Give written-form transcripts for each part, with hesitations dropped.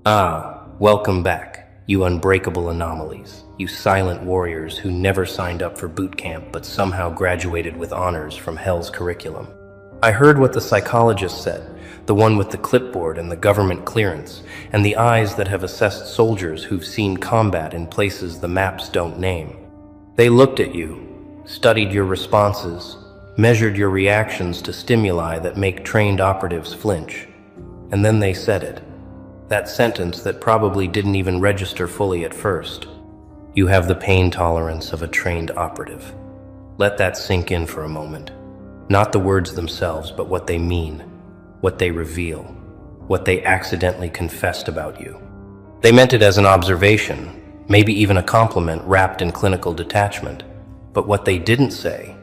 Welcome back, you unbreakable anomalies, you silent warriors who never signed up for boot camp but somehow graduated with honors from hell's curriculum. I heard what the psychologist said, the one with the clipboard and the government clearance, and the eyes that have assessed soldiers who've seen combat in places the maps don't name. They looked at you, studied your responses, measured your reactions to stimuli that make trained operatives flinch, and then they said it. That sentence that probably didn't even register fully at first. You have the pain tolerance of a trained operative. Let that sink in for a moment. Not the words themselves, but what they mean, what they reveal, what they accidentally confessed about you. They meant it as an observation, maybe even a compliment wrapped in clinical detachment. But what they didn't say,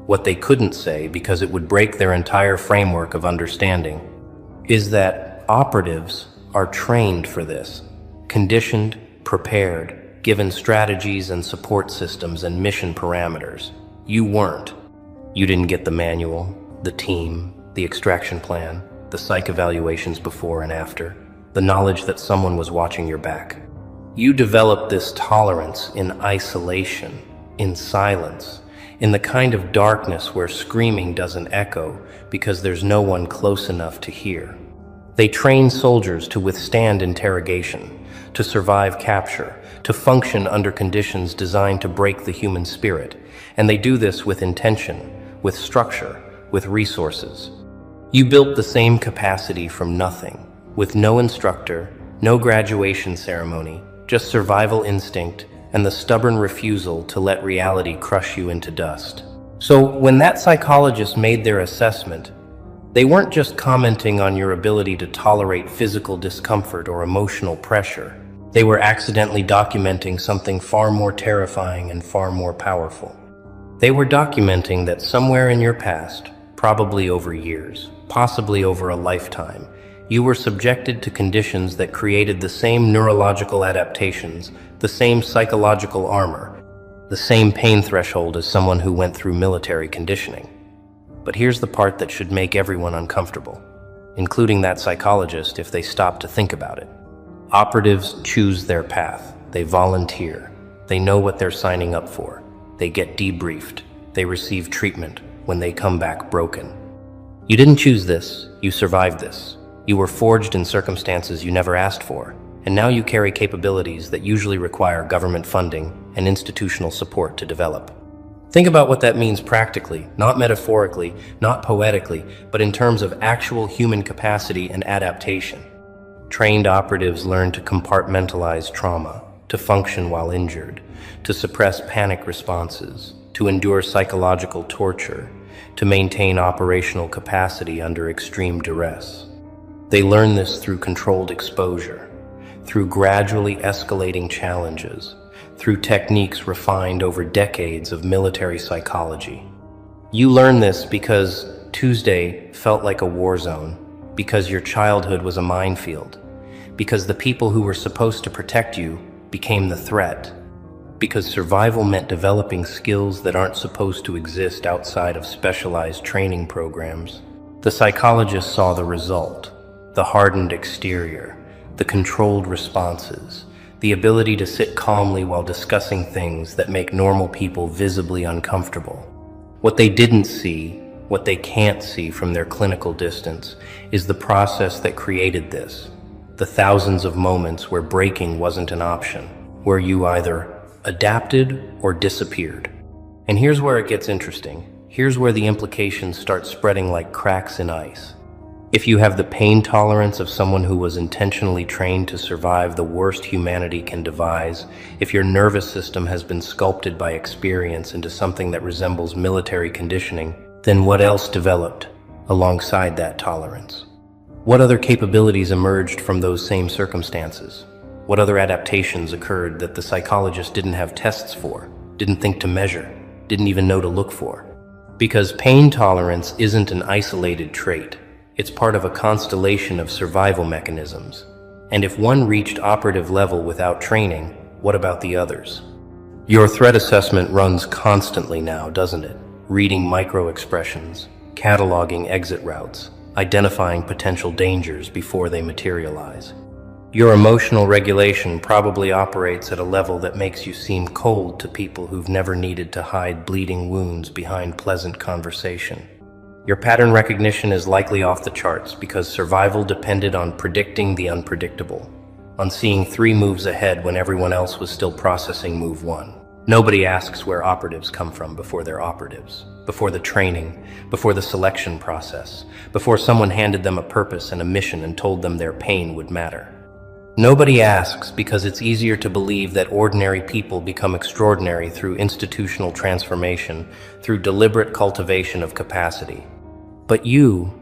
what they couldn't say because it would break their entire framework of understanding, is that operatives are trained for this, conditioned, prepared, given strategies and support systems and mission parameters. You weren't. You didn't get the manual, the team, the extraction plan, the psych evaluations before and after, the knowledge that someone was watching your back. You developed this tolerance in isolation, in silence, in the kind of darkness where screaming doesn't echo because there's no one close enough to hear. They train soldiers to withstand interrogation, to survive capture, to function under conditions designed to break the human spirit. And they do this with intention, with structure, with resources. You built the same capacity from nothing, with no instructor, no graduation ceremony, just survival instinct and the stubborn refusal to let reality crush you into dust. So when that psychologist made their assessment, they weren't just commenting on your ability to tolerate physical discomfort or emotional pressure. They were accidentally documenting something far more terrifying and far more powerful. They were documenting that somewhere in your past, probably over years, possibly over a lifetime, you were subjected to conditions that created the same neurological adaptations, the same psychological armor, the same pain threshold as someone who went through military conditioning. But here's the part that should make everyone uncomfortable, including that psychologist if they stop to think about it. Operatives choose their path. They volunteer. They know what they're signing up for. They get debriefed. They receive treatment when they come back broken. You didn't choose this. You survived this. You were forged in circumstances you never asked for, and now you carry capabilities that usually require government funding and institutional support to develop. Think about what that means practically, not metaphorically, not poetically, but in terms of actual human capacity and adaptation. Trained operatives learn to compartmentalize trauma, to function while injured, to suppress panic responses, to endure psychological torture, to maintain operational capacity under extreme duress. They learn this through controlled exposure, through gradually escalating challenges, through techniques refined over decades of military psychology. You learn this because Tuesday felt like a war zone, because your childhood was a minefield, because the people who were supposed to protect you became the threat, because survival meant developing skills that aren't supposed to exist outside of specialized training programs. The psychologist saw the result, the hardened exterior, the controlled responses, the ability to sit calmly while discussing things that make normal people visibly uncomfortable. What they didn't see, what they can't see from their clinical distance, is the process that created this. The thousands of moments where breaking wasn't an option, where you either adapted or disappeared. And here's where it gets interesting. Here's where the implications start spreading like cracks in ice. If you have the pain tolerance of someone who was intentionally trained to survive the worst humanity can devise, if your nervous system has been sculpted by experience into something that resembles military conditioning, then what else developed alongside that tolerance? What other capabilities emerged from those same circumstances? What other adaptations occurred that the psychologist didn't have tests for, didn't think to measure, didn't even know to look for? Because pain tolerance isn't an isolated trait. It's part of a constellation of survival mechanisms. And if one reached operative level without training, what about the others? Your threat assessment runs constantly now, doesn't it? Reading micro-expressions, cataloging exit routes, identifying potential dangers before they materialize. Your emotional regulation probably operates at a level that makes you seem cold to people who've never needed to hide bleeding wounds behind pleasant conversation. Your pattern recognition is likely off the charts because survival depended on predicting the unpredictable, on seeing 3 moves ahead when everyone else was still processing move 1. Nobody asks where operatives come from before they're operatives, before the training, before the selection process, before someone handed them a purpose and a mission and told them their pain would matter. Nobody asks because it's easier to believe that ordinary people become extraordinary through institutional transformation, through deliberate cultivation of capacity. But you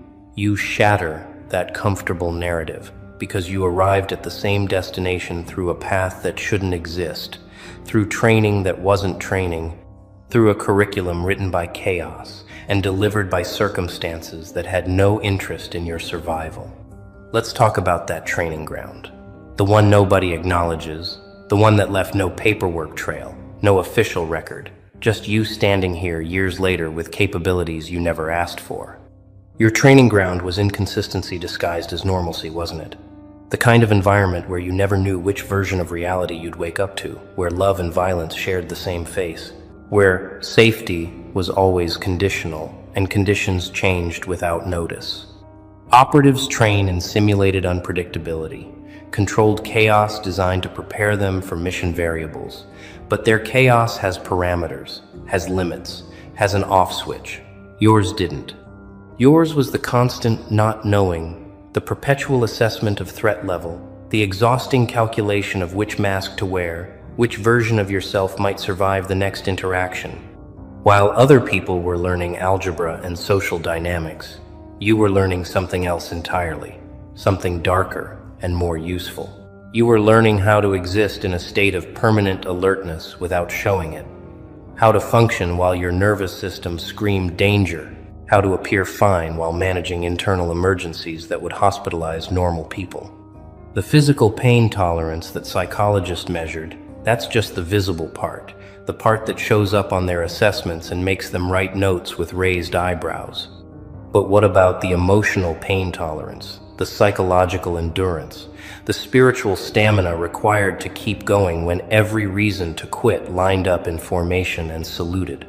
shatter that comfortable narrative because you arrived at the same destination through a path that shouldn't exist, through training that wasn't training, through a curriculum written by chaos and delivered by circumstances that had no interest in your survival. Let's talk about that training ground. The one nobody acknowledges, the one that left no paperwork trail, no official record, just you standing here years later with capabilities you never asked for. Your training ground was inconsistency disguised as normalcy, wasn't it? The kind of environment where you never knew which version of reality you'd wake up to, where love and violence shared the same face, where safety was always conditional and conditions changed without notice. Operatives train in simulated unpredictability, controlled chaos designed to prepare them for mission variables. But their chaos has parameters, has limits, has an off switch. Yours didn't. Yours was the constant not knowing, the perpetual assessment of threat level, the exhausting calculation of which mask to wear, which version of yourself might survive the next interaction. While other people were learning algebra and social dynamics, you were learning something else entirely, something darker and more useful. You were learning how to exist in a state of permanent alertness without showing it, how to function while your nervous system screamed danger, how to appear fine while managing internal emergencies that would hospitalize normal people. The physical pain tolerance that psychologists measured, that's just the visible part, the part that shows up on their assessments and makes them write notes with raised eyebrows. But what about the emotional pain tolerance? The psychological endurance, the spiritual stamina required to keep going when every reason to quit lined up in formation and saluted.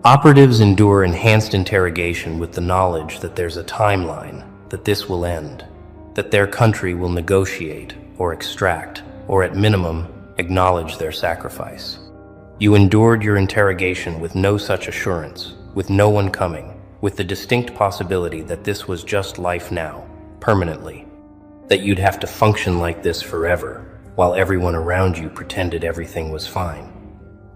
Operatives endure enhanced interrogation with the knowledge that there's a timeline, that this will end, that their country will negotiate or extract, or at minimum, acknowledge their sacrifice. You endured your interrogation with no such assurance, with no one coming, with the distinct possibility that this was just life now, permanently, that you'd have to function like this forever, while everyone around you pretended everything was fine.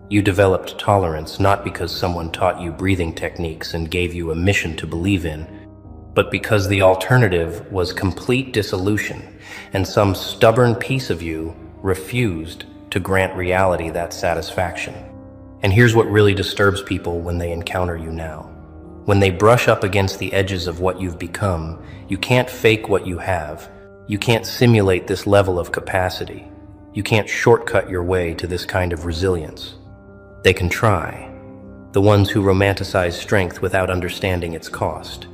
You developed tolerance not because someone taught you breathing techniques and gave you a mission to believe in, but because the alternative was complete dissolution, and some stubborn piece of you refused to grant reality that satisfaction. And here's what really disturbs people when they encounter you now. When they brush up against the edges of what you've become, you can't fake what you have. You can't simulate this level of capacity. You can't shortcut your way to this kind of resilience. They can try. The ones who romanticize strength without understanding its cost,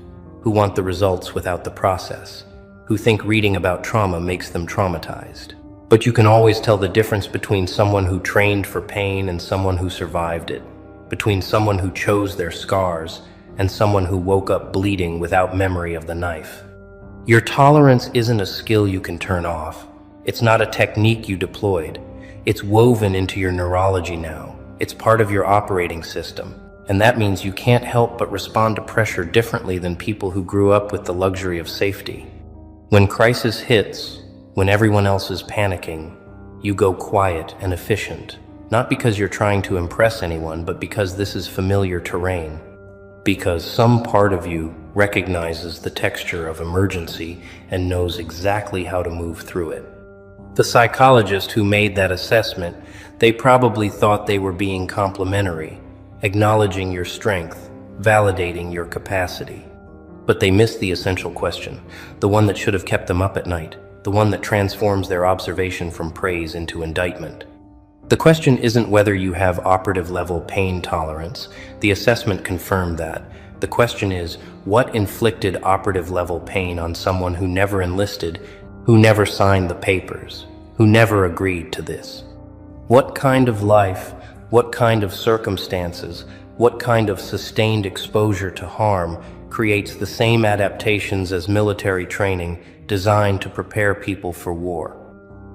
who want the results without the process, who think reading about trauma makes them traumatized. But you can always tell the difference between someone who trained for pain and someone who survived it, between someone who chose their scars and someone who woke up bleeding without memory of the knife. Your tolerance isn't a skill you can turn off. It's not a technique you deployed. It's woven into your neurology now. It's part of your operating system. And that means you can't help but respond to pressure differently than people who grew up with the luxury of safety. When crisis hits, when everyone else is panicking, you go quiet and efficient, not because you're trying to impress anyone, but because this is familiar terrain. Because some part of you recognizes the texture of emergency and knows exactly how to move through it. The psychologist who made that assessment, they probably thought they were being complimentary, acknowledging your strength, validating your capacity. But they missed the essential question, the one that should have kept them up at night, the one that transforms their observation from praise into indictment. The question isn't whether you have operative-level pain tolerance. The assessment confirmed that. The question is, what inflicted operative-level pain on someone who never enlisted who never signed the papers, who never agreed to this. What kind of life, what kind of circumstances, what kind of sustained exposure to harm creates the same adaptations as military training designed to prepare people for war?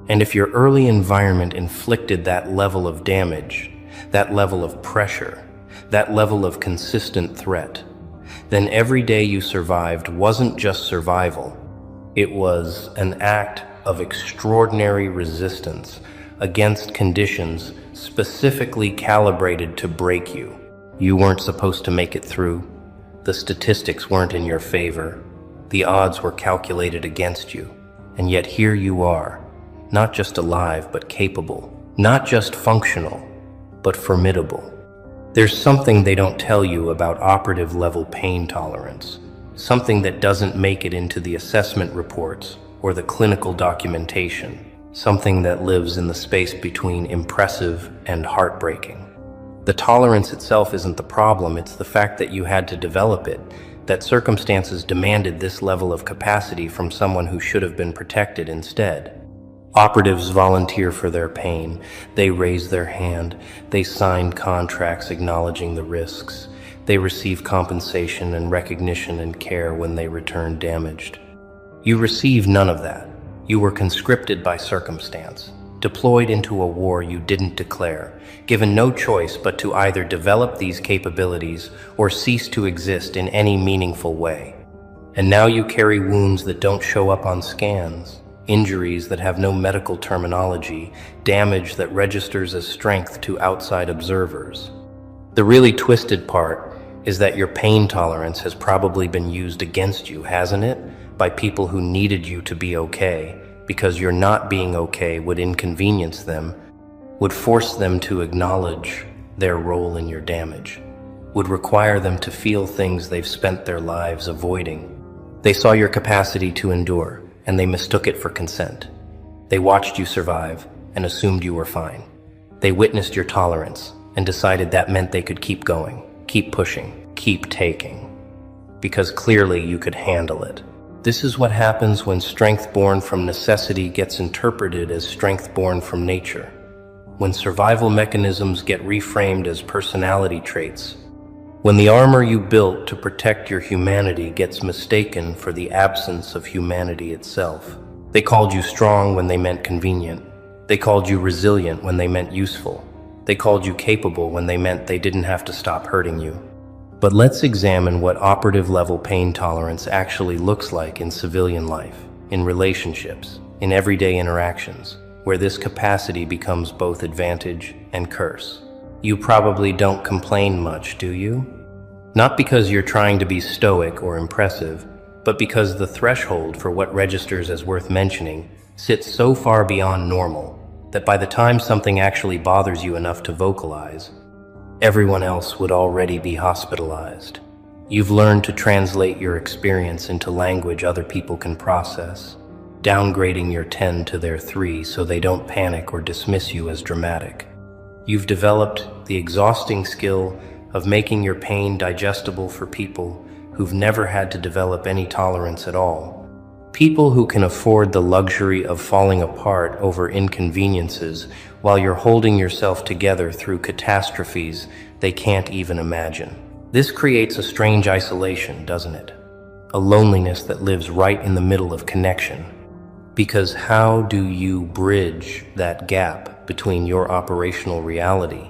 And if your early environment inflicted that level of damage, that level of pressure, that level of consistent threat, then every day you survived wasn't just survival. It was an act of extraordinary resistance against conditions specifically calibrated to break you. You weren't supposed to make it through. The statistics weren't in your favor. The odds were calculated against you. And yet here you are, not just alive, but capable. Not just functional, but formidable. There's something they don't tell you about operative level pain tolerance. Something that doesn't make it into the assessment reports or the clinical documentation. Something that lives in the space between impressive and heartbreaking. The tolerance itself isn't the problem, it's the fact that you had to develop it, that circumstances demanded this level of capacity from someone who should have been protected instead. Operatives volunteer for their pain. They raise their hand. They sign contracts acknowledging the risks. They receive compensation and recognition and care when they return damaged. You receive none of that. You were conscripted by circumstance, deployed into a war you didn't declare, given no choice but to either develop these capabilities or cease to exist in any meaningful way. And now you carry wounds that don't show up on scans. Injuries that have no medical terminology, damage that registers as strength to outside observers. The really twisted part is that your pain tolerance has probably been used against you, hasn't it? By people who needed you to be okay, because your not being okay would inconvenience them, would force them to acknowledge their role in your damage, would require them to feel things they've spent their lives avoiding. They saw your capacity to endure, and they mistook it for consent. They watched you survive and assumed you were fine. They witnessed your tolerance and decided that meant they could keep going, keep pushing, keep taking, because clearly you could handle it. This is what happens when strength born from necessity gets interpreted as strength born from nature. When survival mechanisms get reframed as personality traits. When the armor you built to protect your humanity gets mistaken for the absence of humanity itself. They called you strong when they meant convenient. They called you resilient when they meant useful. They called you capable when they meant they didn't have to stop hurting you. But let's examine what operative level pain tolerance actually looks like in civilian life, in relationships, in everyday interactions, where this capacity becomes both advantage and curse. You probably don't complain much, do you? Not because you're trying to be stoic or impressive, but because the threshold for what registers as worth mentioning sits so far beyond normal that by the time something actually bothers you enough to vocalize, everyone else would already be hospitalized. You've learned to translate your experience into language other people can process, downgrading your 10 to their 3 so they don't panic or dismiss you as dramatic. You've developed the exhausting skill of making your pain digestible for people who've never had to develop any tolerance at all. People who can afford the luxury of falling apart over inconveniences while you're holding yourself together through catastrophes they can't even imagine. This creates a strange isolation, doesn't it? A loneliness that lives right in the middle of connection. Because how do you bridge that gap between your operational reality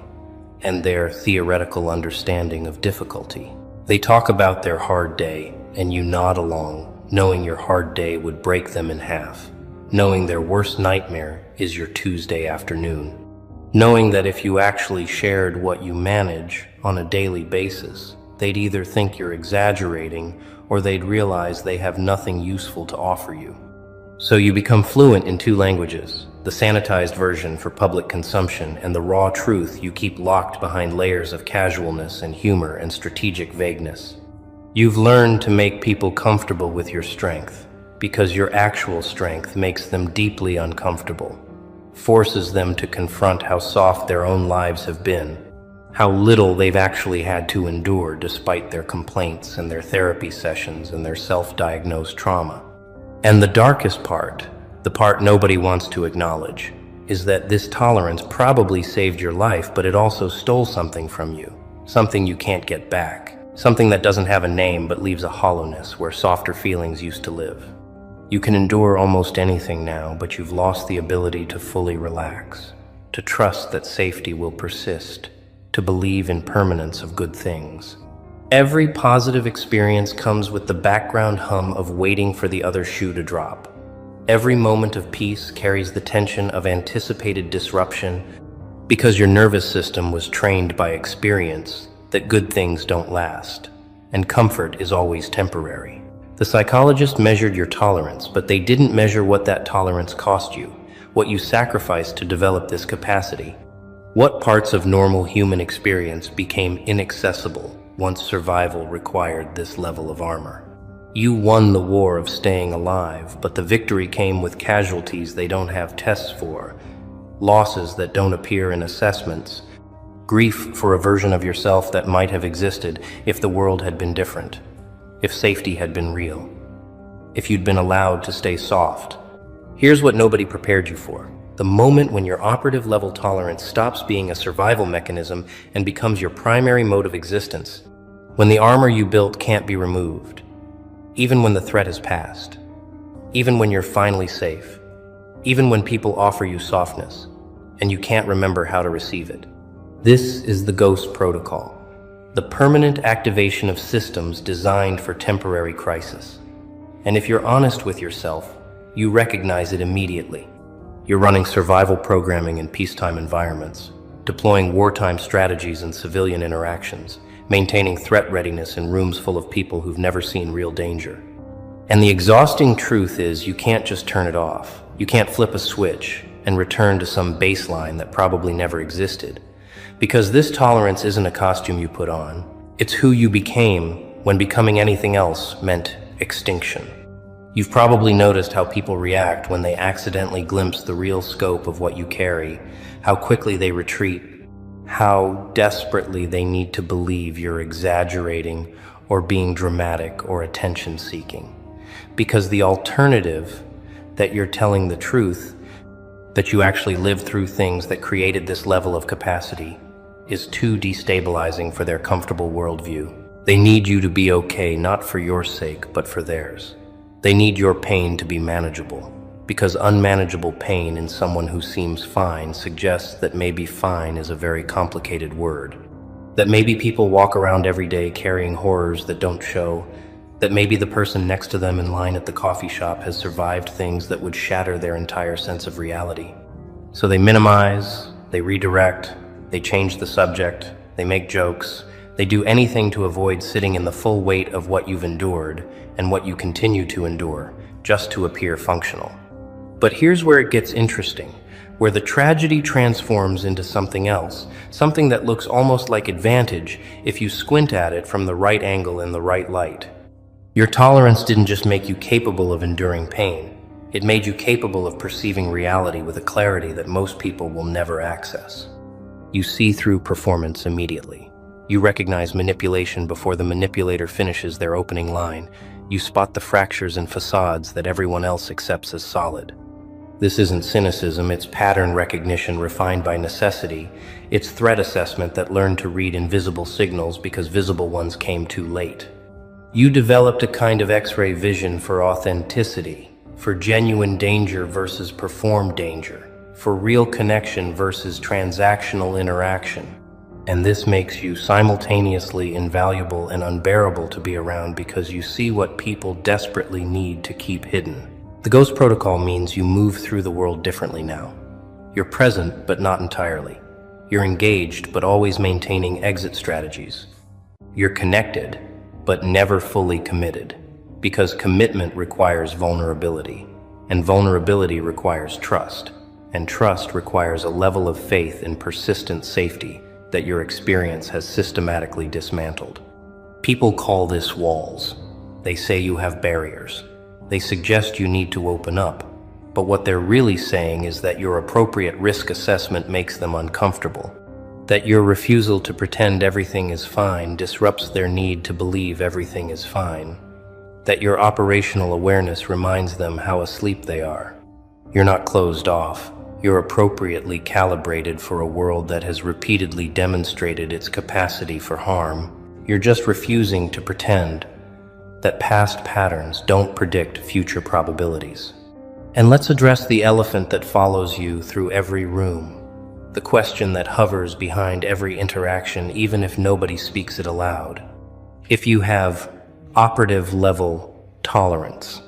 and their theoretical understanding of difficulty? They talk about their hard day, and you nod along, knowing your hard day would break them in half, knowing their worst nightmare is your Tuesday afternoon, knowing that if you actually shared what you manage on a daily basis, they'd either think you're exaggerating or they'd realize they have nothing useful to offer you. So you become fluent in 2 languages, the sanitized version for public consumption and the raw truth you keep locked behind layers of casualness and humor and strategic vagueness. You've learned to make people comfortable with your strength, because your actual strength makes them deeply uncomfortable, forces them to confront how soft their own lives have been, how little they've actually had to endure despite their complaints and their therapy sessions and their self-diagnosed trauma. And the darkest part, The part nobody wants to acknowledge is that this tolerance probably saved your life, but it also stole something from you, something you can't get back, something that doesn't have a name but leaves a hollowness where softer feelings used to live. You can endure almost anything now, but you've lost the ability to fully relax, to trust that safety will persist, to believe in permanence of good things. Every positive experience comes with the background hum of waiting for the other shoe to drop. Every moment of peace carries the tension of anticipated disruption because your nervous system was trained by experience that good things don't last, and comfort is always temporary. The psychologist measured your tolerance, but they didn't measure what that tolerance cost you, what you sacrificed to develop this capacity. What parts of normal human experience became inaccessible once survival required this level of armor? You won the war of staying alive, but the victory came with casualties they don't have tests for, losses that don't appear in assessments, grief for a version of yourself that might have existed if the world had been different, if safety had been real, if you'd been allowed to stay soft. Here's what nobody prepared you for: the moment when your operative level tolerance stops being a survival mechanism and becomes your primary mode of existence, when the armor you built can't be removed, even when the threat has passed, even when you're finally safe, even when people offer you softness, and you can't remember how to receive it. This is the ghost protocol, the permanent activation of systems designed for temporary crisis. And if you're honest with yourself, you recognize it immediately. You're running survival programming in peacetime environments, deploying wartime strategies in civilian interactions, maintaining threat readiness in rooms full of people who've never seen real danger. And the exhausting truth is you can't just turn it off. You can't flip a switch and return to some baseline that probably never existed. Because this tolerance isn't a costume you put on. It's who you became when becoming anything else meant extinction. You've probably noticed how people react when they accidentally glimpse the real scope of what you carry, how quickly they retreat, how desperately they need to believe you're exaggerating or being dramatic or attention-seeking. Because the alternative, that you're telling the truth, that you actually lived through things that created this level of capacity, is too destabilizing for their comfortable worldview. They need you to be okay, not for your sake, but for theirs. They need your pain to be manageable, because unmanageable pain in someone who seems fine suggests that maybe fine is a very complicated word. That maybe people walk around every day carrying horrors that don't show, that maybe the person next to them in line at the coffee shop has survived things that would shatter their entire sense of reality. So they minimize, they redirect, they change the subject, they make jokes, they do anything to avoid sitting in the full weight of what you've endured and what you continue to endure, just to appear functional. But here's where it gets interesting, where the tragedy transforms into something else, something that looks almost like advantage if you squint at it from the right angle in the right light. Your tolerance didn't just make you capable of enduring pain, it made you capable of perceiving reality with a clarity that most people will never access. You see through performance immediately. You recognize manipulation before the manipulator finishes their opening line. You spot the fractures and facades that everyone else accepts as solid. This isn't cynicism, it's pattern recognition refined by necessity. It's threat assessment that learned to read invisible signals because visible ones came too late. You developed a kind of X-ray vision for authenticity, for genuine danger versus performed danger, for real connection versus transactional interaction. And this makes you simultaneously invaluable and unbearable to be around because you see what people desperately need to keep hidden. The Ghost Protocol means you move through the world differently now. You're present, but not entirely. You're engaged, but always maintaining exit strategies. You're connected, but never fully committed, because commitment requires vulnerability, and vulnerability requires trust, and trust requires a level of faith in persistent safety that your experience has systematically dismantled. People call this walls. They say you have barriers. They suggest you need to open up, but what they're really saying is that your appropriate risk assessment makes them uncomfortable, that your refusal to pretend everything is fine disrupts their need to believe everything is fine, that your operational awareness reminds them how asleep they are, You're not closed off. You're appropriately calibrated for a world that has repeatedly demonstrated its capacity for harm. You're just refusing to pretend that past patterns don't predict future probabilities. And let's address the elephant that follows you through every room. The question that hovers behind every interaction, even if nobody speaks it aloud. If you have operative level tolerance,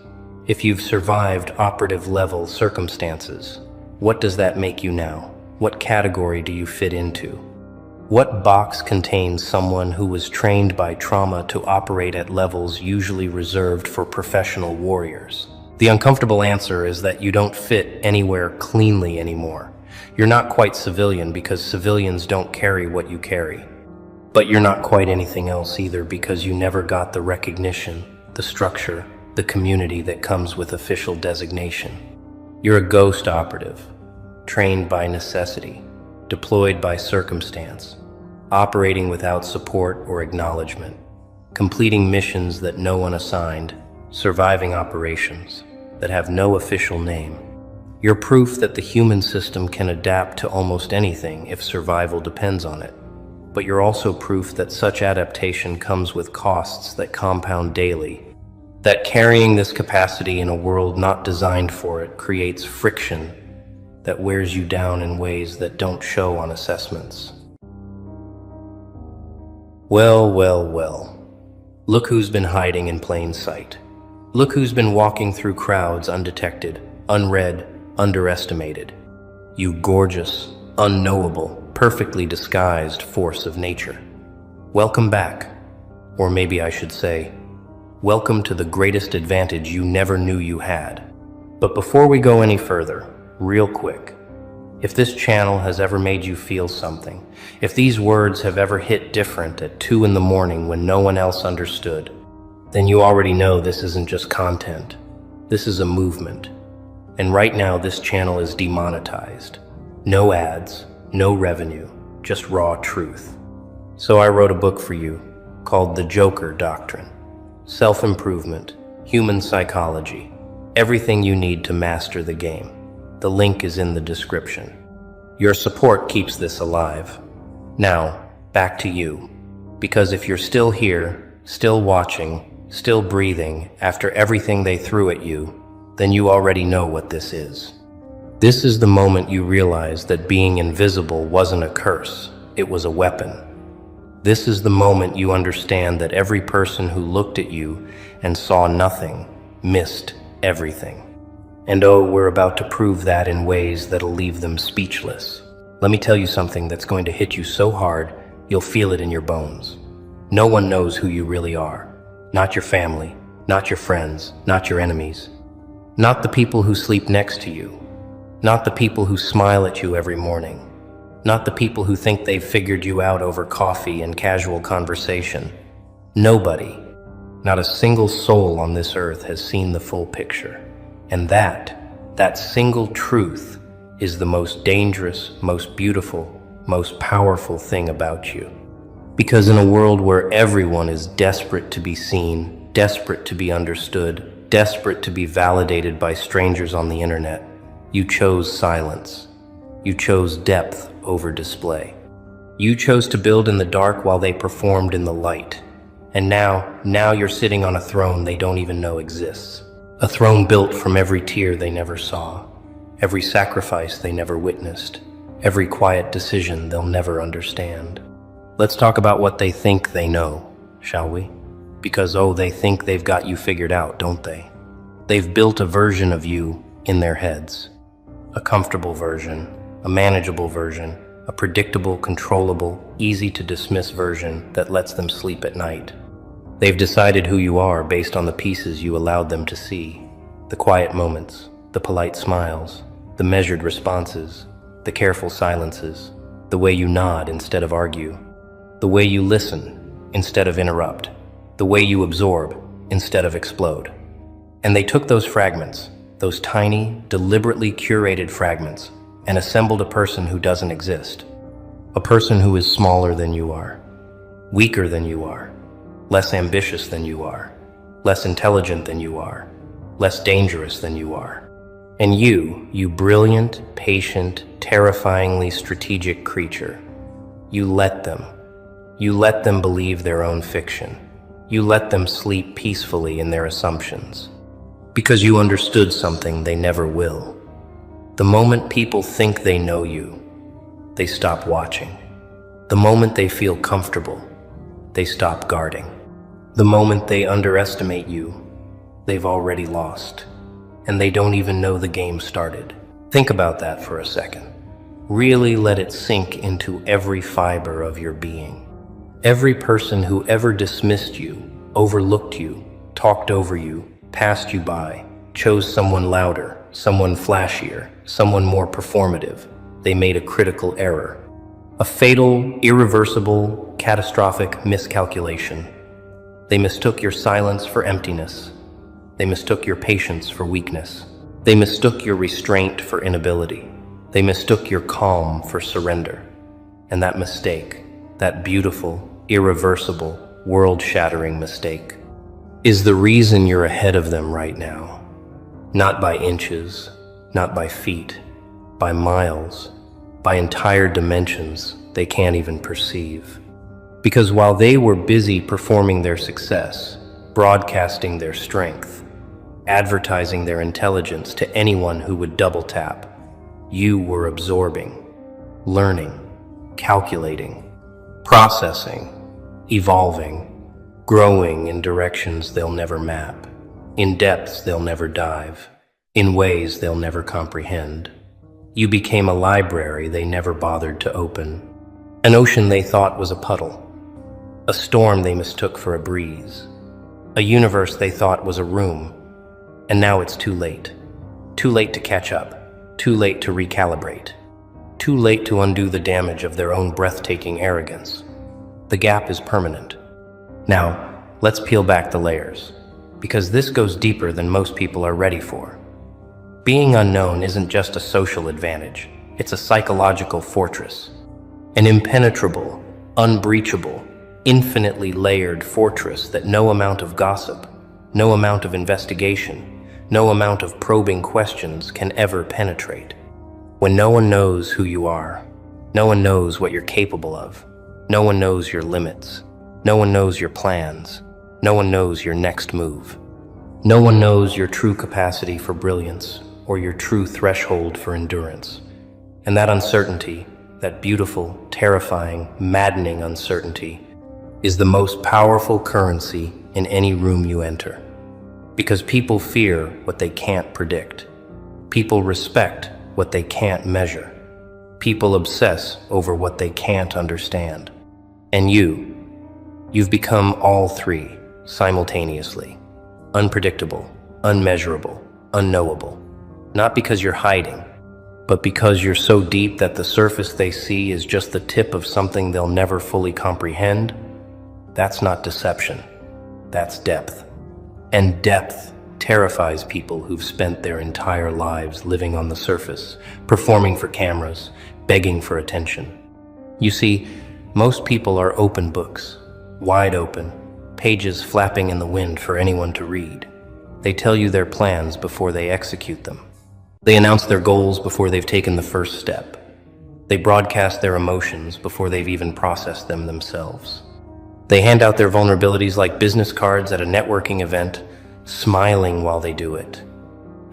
if you've survived operative level circumstances, what does that make you now? What category do you fit into? What box contains someone who was trained by trauma to operate at levels usually reserved for professional warriors? The uncomfortable answer is that you don't fit anywhere cleanly anymore. You're not quite civilian because civilians don't carry what you carry. But you're not quite anything else either because you never got the recognition, the structure, the community that comes with official designation. You're a ghost operative, trained by necessity, deployed by circumstance, operating without support or acknowledgement, completing missions that no one assigned, surviving operations that have no official name. You're proof that the human system can adapt to almost anything if survival depends on it. But you're also proof that such adaptation comes with costs that compound daily, that carrying this capacity in a world not designed for it creates friction that wears you down in ways that don't show on assessments. Well, well, well. Look who's been hiding in plain sight. Look who's been walking through crowds undetected, unread, underestimated. You gorgeous, unknowable, perfectly disguised force of nature. Welcome back. Or maybe I should say, welcome to the greatest advantage you never knew you had. But before we go any further, real quick, if this channel has ever made you feel something, if these words have ever hit different at 2 in the morning when no one else understood, then you already know this isn't just content. This is a movement. And right now this channel is demonetized. No ads, no revenue, just raw truth. So I wrote a book for you called The Joker Doctrine. Self-improvement, human psychology, everything you need to master the game. The link is in the description. Your support keeps this alive. Now, back to you. Because if you're still here, still watching, still breathing after everything they threw at you, then you already know what this is. This is the moment you realize that being invisible wasn't a curse, it was a weapon. This is the moment you understand that every person who looked at you and saw nothing missed everything. And oh, we're about to prove that in ways that'll leave them speechless. Let me tell you something that's going to hit you so hard, you'll feel it in your bones. No one knows who you really are. Not your family, not your friends, not your enemies. Not the people who sleep next to you. Not the people who smile at you every morning. Not the people who think they've figured you out over coffee and casual conversation. Nobody, not a single soul on this earth has seen the full picture. And that single truth is the most dangerous, most beautiful, most powerful thing about you. Because in a world where everyone is desperate to be seen, desperate to be understood, desperate to be validated by strangers on the internet, you chose silence. You chose depth over display. You chose to build in the dark while they performed in the light. And now you're sitting on a throne they don't even know exists. A throne built from every tear they never saw, every sacrifice they never witnessed, every quiet decision they'll never understand. Let's talk about what they think they know, shall we? Because they think they've got you figured out, don't they? They've built a version of you in their heads. A comfortable version, a manageable version, a predictable, controllable, easy to dismiss version that lets them sleep at night. They've decided who you are based on the pieces you allowed them to see. The quiet moments, the polite smiles, the measured responses, the careful silences, the way you nod instead of argue, the way you listen instead of interrupt, the way you absorb instead of explode. And they took those fragments, those tiny, deliberately curated fragments, and assembled a person who doesn't exist. A person who is smaller than you are, weaker than you are, less ambitious than you are, less intelligent than you are, less dangerous than you are. And you brilliant, patient, terrifyingly strategic creature, you let them. You let them believe their own fiction. You let them sleep peacefully in their assumptions. Because you understood something they never will. The moment people think they know you, they stop watching. The moment they feel comfortable, they stop guarding. The moment they underestimate you, they've already lost. And they don't even know the game started. Think about that for a second. Really let it sink into every fiber of your being. Every person who ever dismissed you, overlooked you, talked over you, passed you by, chose someone louder, someone flashier, someone more performative. They made a critical error. A fatal, irreversible, catastrophic miscalculation. They mistook your silence for emptiness. They mistook your patience for weakness. They mistook your restraint for inability. They mistook your calm for surrender. And that mistake, that beautiful, irreversible, world-shattering mistake, is the reason you're ahead of them right now. Not by inches, not by feet, by miles, by entire dimensions they can't even perceive. Because while they were busy performing their success, broadcasting their strength, advertising their intelligence to anyone who would double tap, you were absorbing, learning, calculating, processing, evolving, growing in directions they'll never map, in depths they'll never dive, in ways they'll never comprehend. You became a library they never bothered to open, an ocean they thought was a puddle, a storm they mistook for a breeze, a universe they thought was a room. And now it's too late. Too late to catch up. Too late to recalibrate. Too late to undo the damage of their own breathtaking arrogance. The gap is permanent. Now, let's peel back the layers, because this goes deeper than most people are ready for. Being unknown isn't just a social advantage. It's a psychological fortress. An impenetrable, unbreachable, infinitely layered fortress that no amount of gossip, no amount of investigation, no amount of probing questions can ever penetrate. When no one knows who you are, no one knows what you're capable of, no one knows your limits, no one knows your plans, no one knows your next move. No one knows your true capacity for brilliance or your true threshold for endurance. And that uncertainty, that beautiful, terrifying, maddening uncertainty, is the most powerful currency in any room you enter. Because people fear what they can't predict. People respect what they can't measure. People obsess over what they can't understand. And you've become all three simultaneously. Unpredictable, unmeasurable, unknowable. Not because you're hiding, but because you're so deep that the surface they see is just the tip of something they'll never fully comprehend. That's not deception. That's depth. And depth terrifies people who've spent their entire lives living on the surface, performing for cameras, begging for attention. You see, most people are open books, wide open, pages flapping in the wind for anyone to read. They tell you their plans before they execute them. They announce their goals before they've taken the first step. They broadcast their emotions before they've even processed them themselves. They hand out their vulnerabilities like business cards at a networking event, smiling while they do it.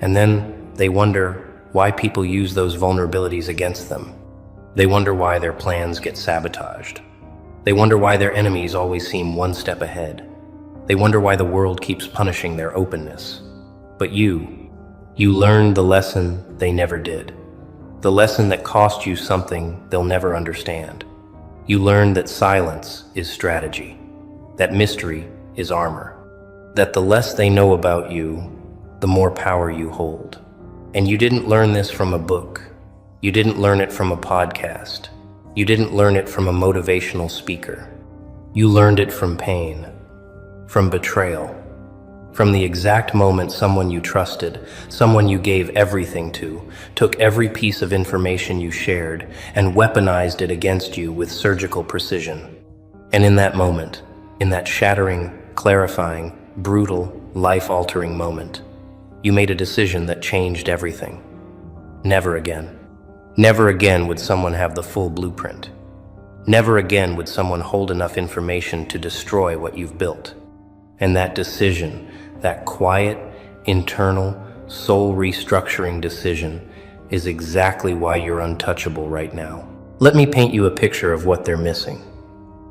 And then they wonder why people use those vulnerabilities against them. They wonder why their plans get sabotaged. They wonder why their enemies always seem one step ahead. They wonder why the world keeps punishing their openness. But you learned the lesson they never did. The lesson that cost you something they'll never understand. You learned that silence is strategy, that mystery is armor, that the less they know about you, the more power you hold. And you didn't learn this from a book. You didn't learn it from a podcast. You didn't learn it from a motivational speaker. You learned it from pain, from betrayal, from the exact moment someone you trusted, someone you gave everything to, took every piece of information you shared and weaponized it against you with surgical precision. And in that moment, in that shattering, clarifying, brutal, life-altering moment, You made a decision that changed everything. Never again. Never again would someone have the full blueprint. Never again would someone hold enough information to destroy what you've built. And that decision, that quiet, internal, soul restructuring decision, is exactly why you're untouchable right now. Let me paint you a picture of what they're missing.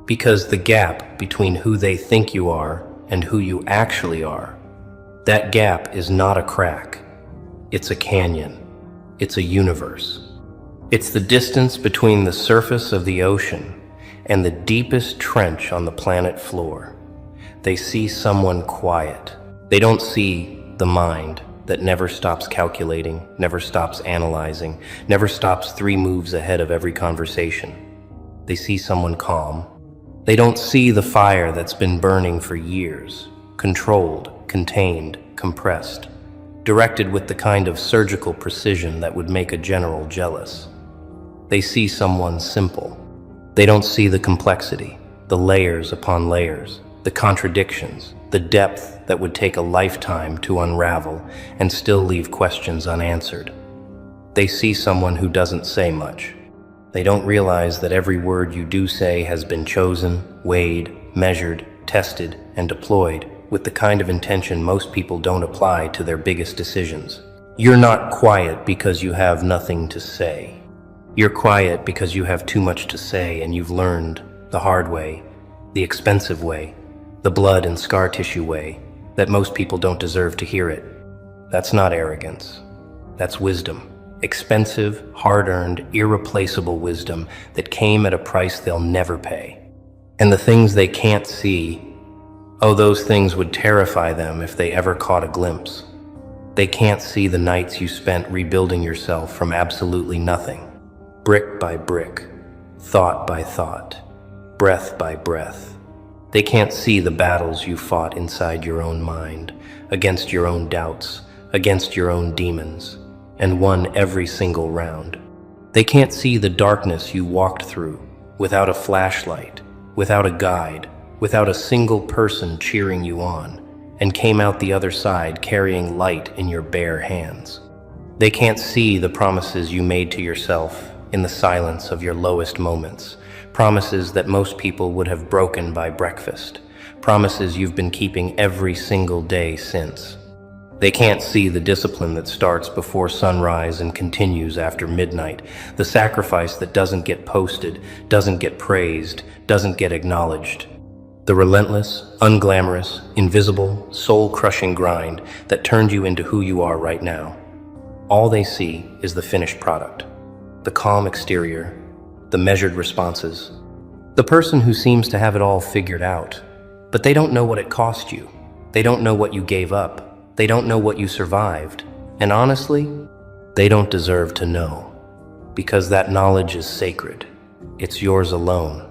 Because the gap between who they think you are and who you actually are, that gap is not a crack. It's a canyon. It's a universe. It's the distance between the surface of the ocean and the deepest trench on the planet floor. They see someone quiet. They don't see the mind that never stops calculating, never stops analyzing, never stops 3 moves ahead of every conversation. They see someone calm. They don't see the fire that's been burning for years, controlled, contained, compressed, directed with the kind of surgical precision that would make a general jealous. They see someone simple. They don't see the complexity, the layers upon layers, the contradictions, the depth that would take a lifetime to unravel and still leave questions unanswered. They see someone who doesn't say much. They don't realize that every word you do say has been chosen, weighed, measured, tested, and deployed with the kind of intention most people don't apply to their biggest decisions. You're not quiet because you have nothing to say. You're quiet because you have too much to say and you've learned the hard way, the expensive way, the blood and scar tissue way, that most people don't deserve to hear it. That's not arrogance. That's wisdom. Expensive, hard-earned, irreplaceable wisdom that came at a price they'll never pay. And the things they can't see, oh, those things would terrify them if they ever caught a glimpse. They can't see the nights you spent rebuilding yourself from absolutely nothing. Brick by brick, thought by thought, breath by breath. They can't see the battles you fought inside your own mind, against your own doubts, against your own demons, and won every single round. They can't see the darkness you walked through without a flashlight, without a guide, without a single person cheering you on, and came out the other side carrying light in your bare hands. They can't see the promises you made to yourself in the silence of your lowest moments, promises that most people would have broken by breakfast, promises you've been keeping every single day since. They can't see the discipline that starts before sunrise and continues after midnight, the sacrifice that doesn't get posted, doesn't get praised, doesn't get acknowledged. The relentless, unglamorous, invisible, soul-crushing grind that turned you into who you are right now. All they see is the finished product, the calm exterior, the measured responses, the person who seems to have it all figured out. But they don't know what it cost you. They don't know what you gave up. They don't know what you survived. And honestly, they don't deserve to know, because that knowledge is sacred. It's yours alone.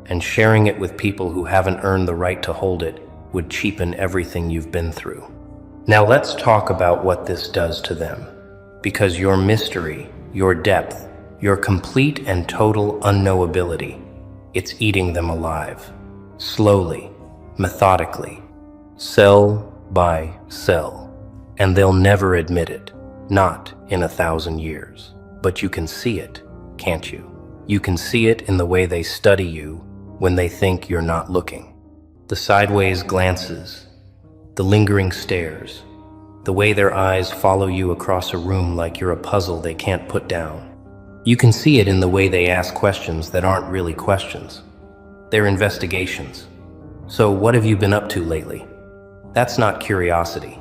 And sharing it with people who haven't earned the right to hold it would cheapen everything you've been through. Now let's talk about what this does to them. Because your mystery, your depth, your complete and total unknowability, it's eating them alive. Slowly, methodically, cell by cell. And they'll never admit it, not in 1,000 years. But you can see it, can't you? You can see it in the way they study you when they think you're not looking. The sideways glances, the lingering stares, the way their eyes follow you across a room like you're a puzzle they can't put down. You can see it in the way they ask questions that aren't really questions. They're investigations. So what have you been up to lately? That's not curiosity.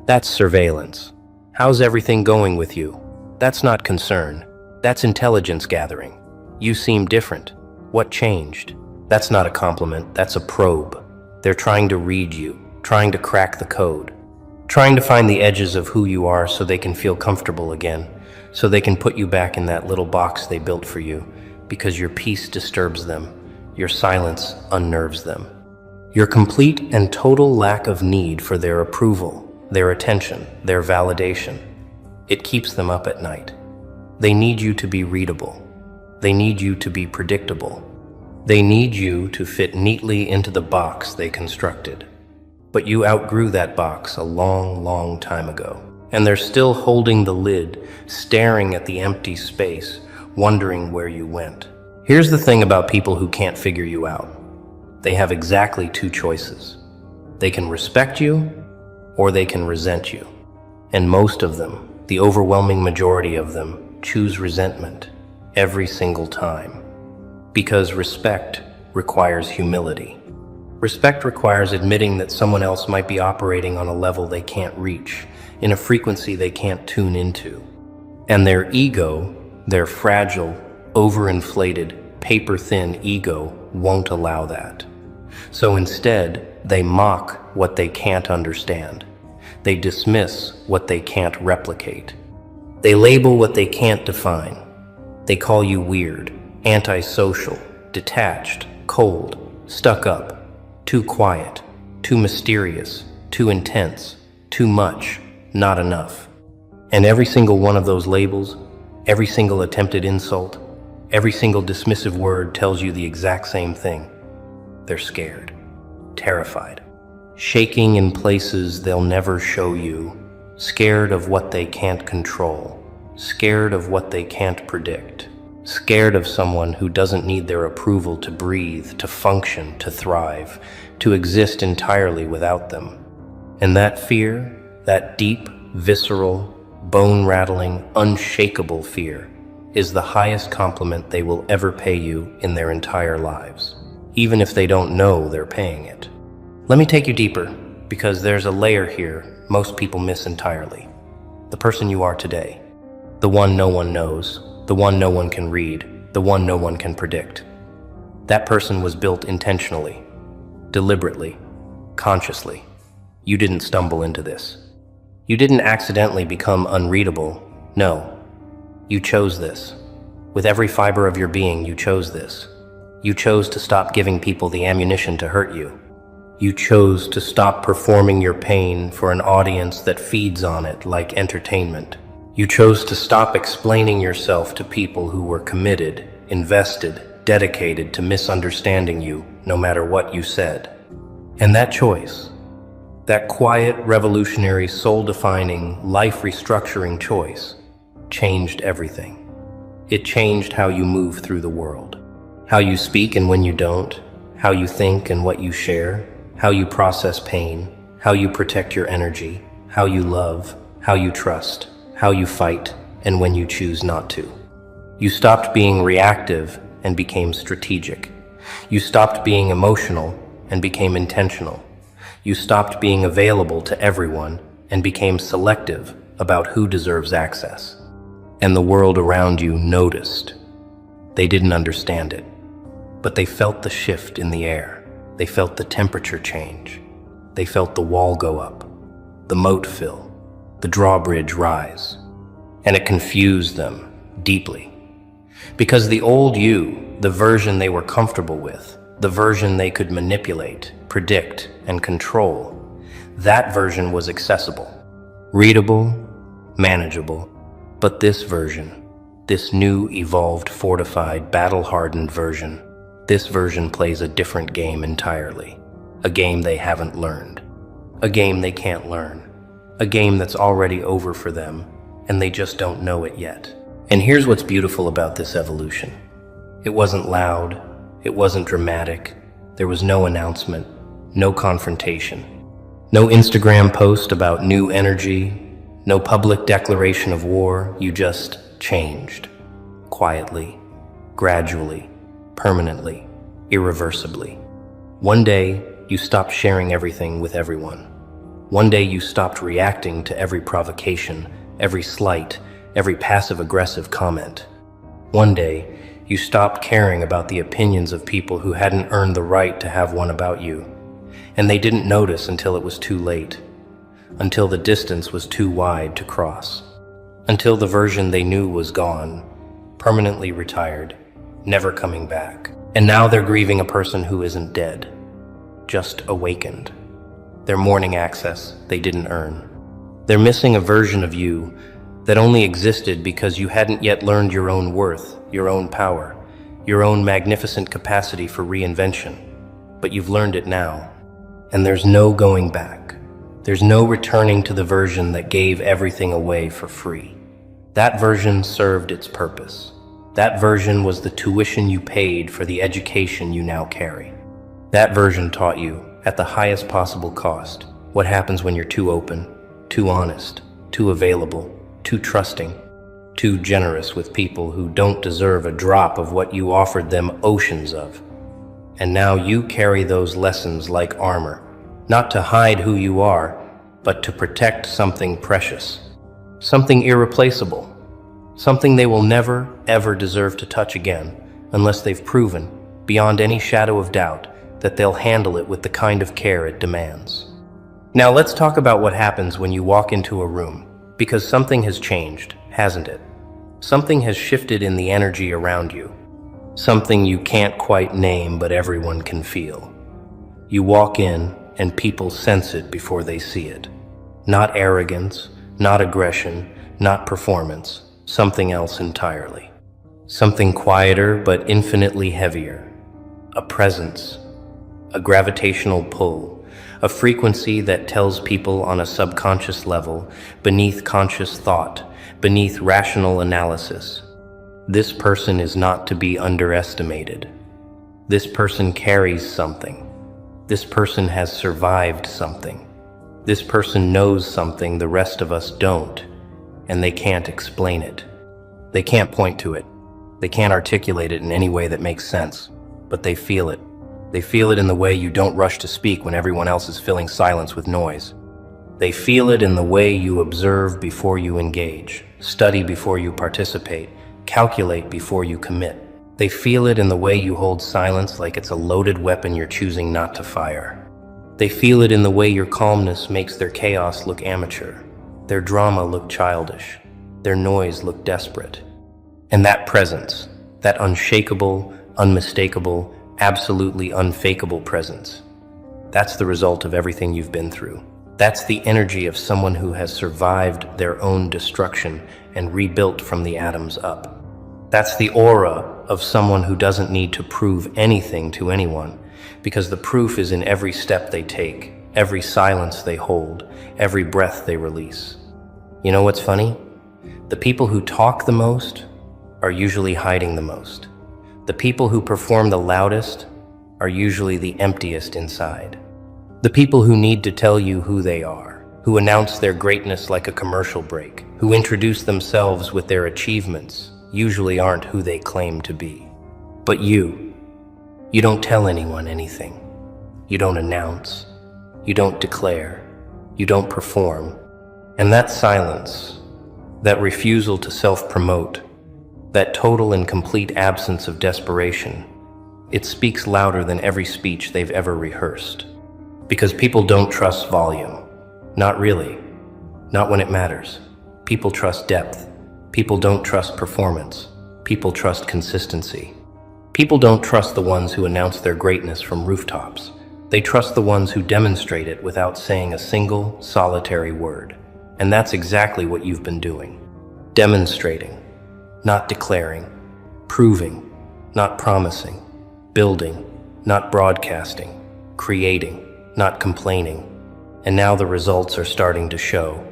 That's surveillance. How's everything going with you? That's not concern. That's intelligence gathering. You seem different. What changed? That's not a compliment, that's a probe. They're trying to read you, trying to crack the code, trying to find the edges of who you are so they can feel comfortable again, so they can put you back in that little box they built for you, because your peace disturbs them, your silence unnerves them. Your complete and total lack of need for their approval, their attention, their validation, it keeps them up at night. They need you to be readable. They need you to be predictable. They need you to fit neatly into the box they constructed. But you outgrew that box a long, long time ago. And they're still holding the lid, staring at the empty space, wondering where you went. Here's the thing about people who can't figure you out. They have exactly two choices. They can respect you, or they can resent you. And most of them, the overwhelming majority of them, choose resentment every single time. Because respect requires humility. Respect requires admitting that someone else might be operating on a level they can't reach, in a frequency they can't tune into. And their ego, their fragile, overinflated, paper-thin ego, won't allow that. So instead, they mock what they can't understand. They dismiss what they can't replicate. They label what they can't define. They call you weird, antisocial, detached, cold, stuck up, too quiet, too mysterious, too intense, too much, not enough. And every single one of those labels, every single attempted insult, every single dismissive word tells you the exact same thing. They're scared, terrified, shaking in places they'll never show you, scared of what they can't control, scared of what they can't predict, scared of someone who doesn't need their approval to breathe, to function, to thrive, to exist entirely without them. And that fear, that deep, visceral, bone-rattling, unshakable fear, is the highest compliment they will ever pay you in their entire lives, even if they don't know they're paying it. Let me take you deeper, because there's a layer here most people miss entirely. The person you are today. The one no one knows, the one no one can read, the one no one can predict. That person was built intentionally, deliberately, consciously. You didn't stumble into this. You didn't accidentally become unreadable. No, you chose this. With every fiber of your being, you chose this. You chose to stop giving people the ammunition to hurt you. You chose to stop performing your pain for an audience that feeds on it like entertainment. You chose to stop explaining yourself to people who were committed, invested, dedicated to misunderstanding you, no matter what you said. And that choice, that quiet, revolutionary, soul-defining, life-restructuring choice, changed everything. It changed how you move through the world, how you speak and when you don't, how you think and what you share, how you process pain, how you protect your energy, how you love, how you trust, how you fight, and when you choose not to. You stopped being reactive and became strategic. You stopped being emotional and became intentional. You stopped being available to everyone and became selective about who deserves access. And the world around you noticed. They didn't understand it, but they felt the shift in the air. They felt the temperature change. They felt the wall go up, the moat fill, the drawbridge rise. And it confused them deeply. Because the old you, the version they were comfortable with, the version they could manipulate, predict, and control, that version was accessible, readable, manageable. But this version, this new, evolved, fortified, battle-hardened version, this version plays a different game entirely. A game they haven't learned. A game they can't learn. A game that's already over for them, and they just don't know it yet. And here's what's beautiful about this evolution. It wasn't loud. It wasn't dramatic. There was no announcement, no confrontation, no Instagram post about new energy, no public declaration of war. You just changed. Quietly, gradually, permanently, irreversibly. One day, you stopped sharing everything with everyone. One day you stopped reacting to every provocation, every slight, every passive-aggressive comment. One day, you stopped caring about the opinions of people who hadn't earned the right to have one about you. And they didn't notice until it was too late, until the distance was too wide to cross, until the version they knew was gone, permanently retired, never coming back. And now they're grieving a person who isn't dead, just awakened. They're mourning access they didn't earn. They're missing a version of you that only existed because you hadn't yet learned your own worth, your own power, your own magnificent capacity for reinvention. But you've learned it now, and there's no going back. There's no returning to the version that gave everything away for free. That version served its purpose. That version was the tuition you paid for the education you now carry. That version taught you, at the highest possible cost, what happens when you're too open, too honest, too available, too trusting, too generous with people who don't deserve a drop of what you offered them oceans of. And now you carry those lessons like armor, not to hide who you are, but to protect something precious, something irreplaceable, something they will never, ever deserve to touch again unless they've proven, beyond any shadow of doubt, that they'll handle it with the kind of care it demands. Now let's talk about what happens when you walk into a room, because something has changed, hasn't it? Something has shifted in the energy around you. Something you can't quite name, but everyone can feel. You walk in, and people sense it before they see it. Not arrogance, not aggression, not performance, something else entirely. Something quieter, but infinitely heavier. A presence, a gravitational pull, a frequency that tells people on a subconscious level, beneath conscious thought, beneath rational analysis. This person is not to be underestimated. This person carries something. This person has survived something. This person knows something the rest of us don't, and they can't explain it. They can't point to it. They can't articulate it in any way that makes sense, but they feel it. They feel it in the way you don't rush to speak when everyone else is filling silence with noise. They feel it in the way you observe before you engage, study before you participate, calculate before you commit. They feel it in the way you hold silence like it's a loaded weapon you're choosing not to fire. They feel it in the way your calmness makes their chaos look amateur, their drama look childish, their noise look desperate. And that presence, that unshakable, unmistakable, absolutely unfakeable presence, that's the result of everything you've been through. That's the energy of someone who has survived their own destruction and rebuilt from the atoms up. That's the aura of someone who doesn't need to prove anything to anyone, because the proof is in every step they take, every silence they hold, every breath they release. You know what's funny? The people who talk the most are usually hiding the most. The people who perform the loudest are usually the emptiest inside. The people who need to tell you who they are, who announce their greatness like a commercial break, who introduce themselves with their achievements, usually aren't who they claim to be. But you don't tell anyone anything. You don't announce. You don't declare. You don't perform. And that silence, that refusal to self-promote, that total and complete absence of desperation, it speaks louder than every speech they've ever rehearsed. Because people don't trust volume. Not really. Not when it matters. People trust depth. People don't trust performance. People trust consistency. People don't trust the ones who announce their greatness from rooftops. They trust the ones who demonstrate it without saying a single, solitary word. And that's exactly what you've been doing. Demonstrating, not declaring. Proving, not promising. Building, not broadcasting. Creating, not complaining. And now the results are starting to show.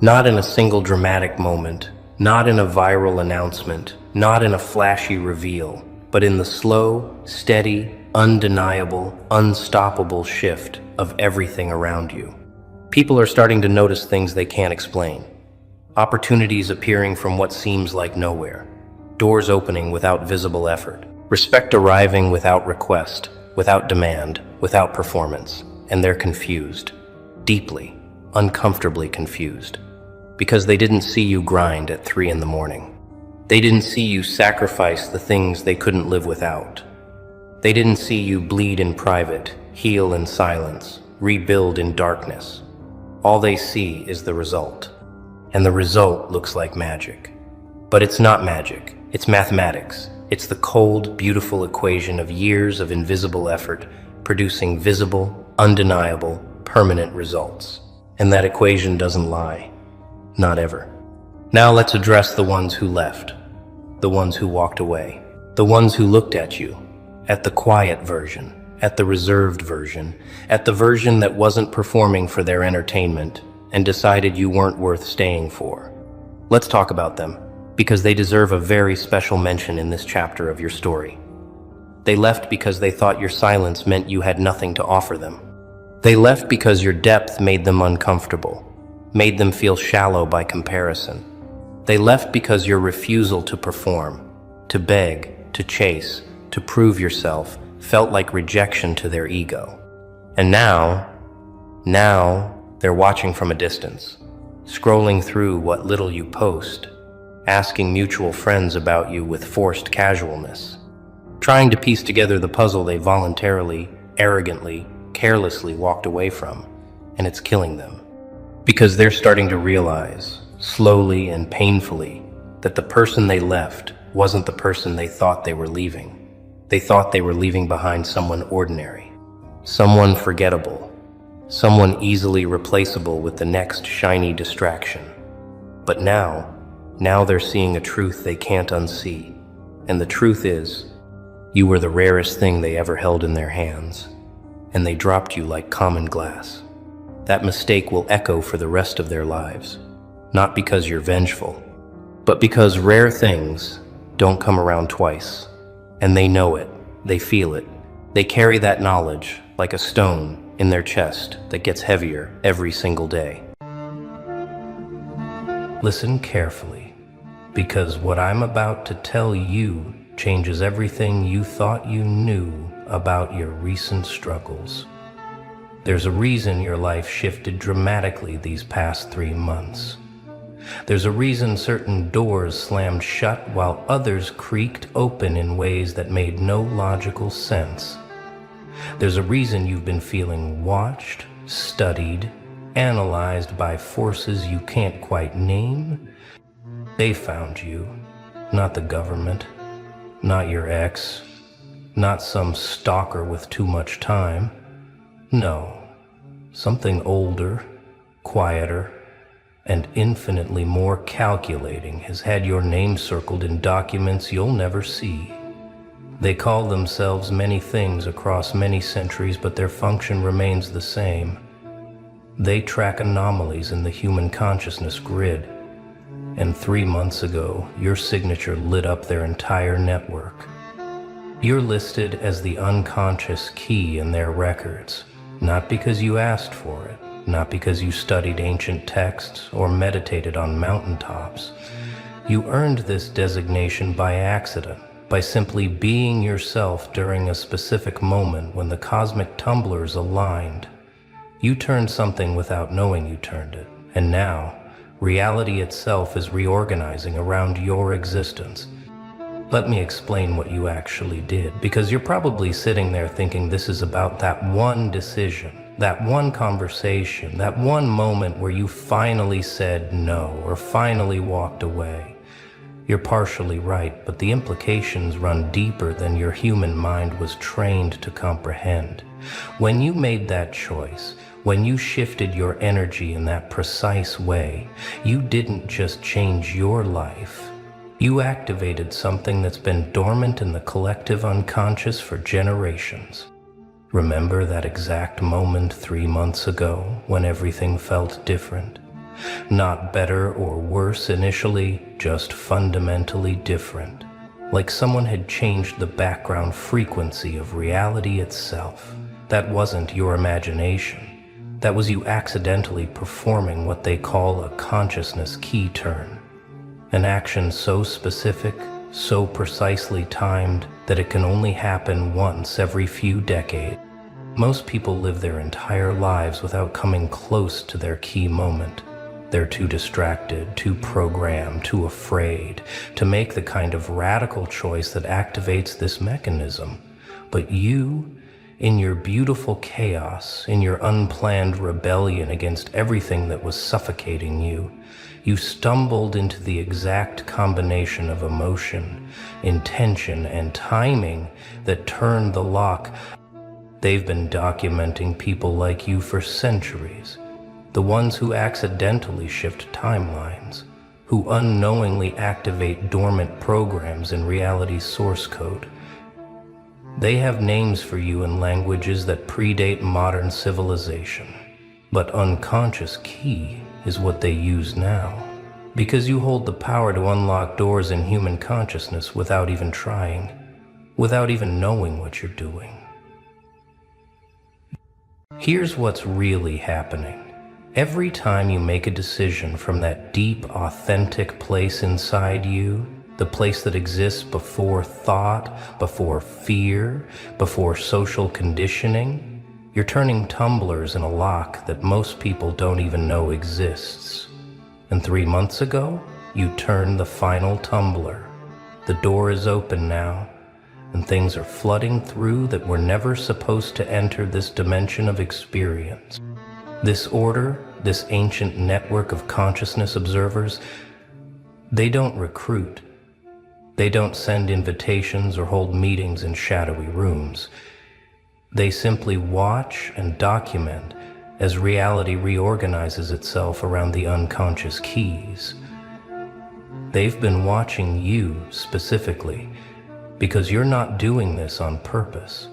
Not in a single dramatic moment, not in a viral announcement, not in a flashy reveal, but in the slow, steady, undeniable, unstoppable shift of everything around you. People are starting to notice things they can't explain. Opportunities appearing from what seems like nowhere. Doors opening without visible effort. Respect arriving without request, without demand, without performance. And they're confused. Deeply, uncomfortably confused. Because they didn't see you grind at 3 a.m. They didn't see you sacrifice the things they couldn't live without. They didn't see you bleed in private, heal in silence, rebuild in darkness. All they see is the result. And the result looks like magic. But it's not magic, it's mathematics. It's the cold, beautiful equation of years of invisible effort, producing visible, undeniable, permanent results. And that equation doesn't lie. Not ever. Now let's address the ones who left, the ones who walked away, the ones who looked at you, at the quiet version, at the reserved version, at the version that wasn't performing for their entertainment and decided you weren't worth staying for. Let's talk about them, because they deserve a very special mention in this chapter of your story. They left because they thought your silence meant you had nothing to offer them. They left because your depth made them uncomfortable, made them feel shallow by comparison. They left because your refusal to perform, to beg, to chase, to prove yourself, felt like rejection to their ego. And now they're watching from a distance, scrolling through what little you post, asking mutual friends about you with forced casualness, trying to piece together the puzzle they voluntarily, arrogantly, carelessly walked away from, and it's killing them. Because they're starting to realize, slowly and painfully, that the person they left wasn't the person they thought they were leaving. They thought they were leaving behind someone ordinary, someone forgettable, someone easily replaceable with the next shiny distraction. But now they're seeing a truth they can't unsee. And the truth is, you were the rarest thing they ever held in their hands, and they dropped you like common glass. That mistake will echo for the rest of their lives, not because you're vengeful, but because rare things don't come around twice. And they know it, they feel it. They carry that knowledge like a stone in their chest that gets heavier every single day. Listen carefully, because what I'm about to tell you changes everything you thought you knew about your recent struggles. There's a reason your life shifted dramatically these past 3 months. There's a reason certain doors slammed shut while others creaked open in ways that made no logical sense. There's a reason you've been feeling watched, studied, analyzed by forces you can't quite name. They found you, not the government, not your ex, not some stalker with too much time. No, something older, quieter, and infinitely more calculating has had your name circled in documents you'll never see. They call themselves many things across many centuries, but their function remains the same. They track anomalies in the human consciousness grid. And 3 months ago, your signature lit up their entire network. You're listed as the unconscious key in their records, not because you asked for it, not because you studied ancient texts or meditated on mountaintops. You earned this designation by accident, by simply being yourself during a specific moment when the cosmic tumblers aligned. You turned something without knowing you turned it, and now, reality itself is reorganizing around your existence. Let me explain what you actually did, because you're probably sitting there thinking this is about that one decision, that one conversation, that one moment where you finally said no or finally walked away. You're partially right, but the implications run deeper than your human mind was trained to comprehend. When you made that choice, when you shifted your energy in that precise way, you didn't just change your life. You activated something that's been dormant in the collective unconscious for generations. Remember that exact moment 3 months ago when everything felt different? Not better or worse initially, just fundamentally different. Like someone had changed the background frequency of reality itself. That wasn't your imagination. That was you accidentally performing what they call a consciousness key turn. An action so specific, so precisely timed, that it can only happen once every few decades. Most people live their entire lives without coming close to their key moment. They're too distracted, too programmed, too afraid to make the kind of radical choice that activates this mechanism. But you, in your beautiful chaos, in your unplanned rebellion against everything that was suffocating you, you stumbled into the exact combination of emotion, intention, and timing that turned the lock. They've been documenting people like you for centuries, the ones who accidentally shift timelines, who unknowingly activate dormant programs in reality's source code. They have names for you in languages that predate modern civilization. But unconscious key is what they use now. Because you hold the power to unlock doors in human consciousness without even trying, without even knowing what you're doing. Here's what's really happening. Every time you make a decision from that deep, authentic place inside you, the place that exists before thought, before fear, before social conditioning, you're turning tumblers in a lock that most people don't even know exists. And 3 months ago, you turned the final tumbler. The door is open now, and things are flooding through that were never supposed to enter this dimension of experience. This order, this ancient network of consciousness observers, they don't recruit. They don't send invitations or hold meetings in shadowy rooms. They simply watch and document as reality reorganizes itself around the unconscious keys. They've been watching you specifically because you're not doing this on purpose.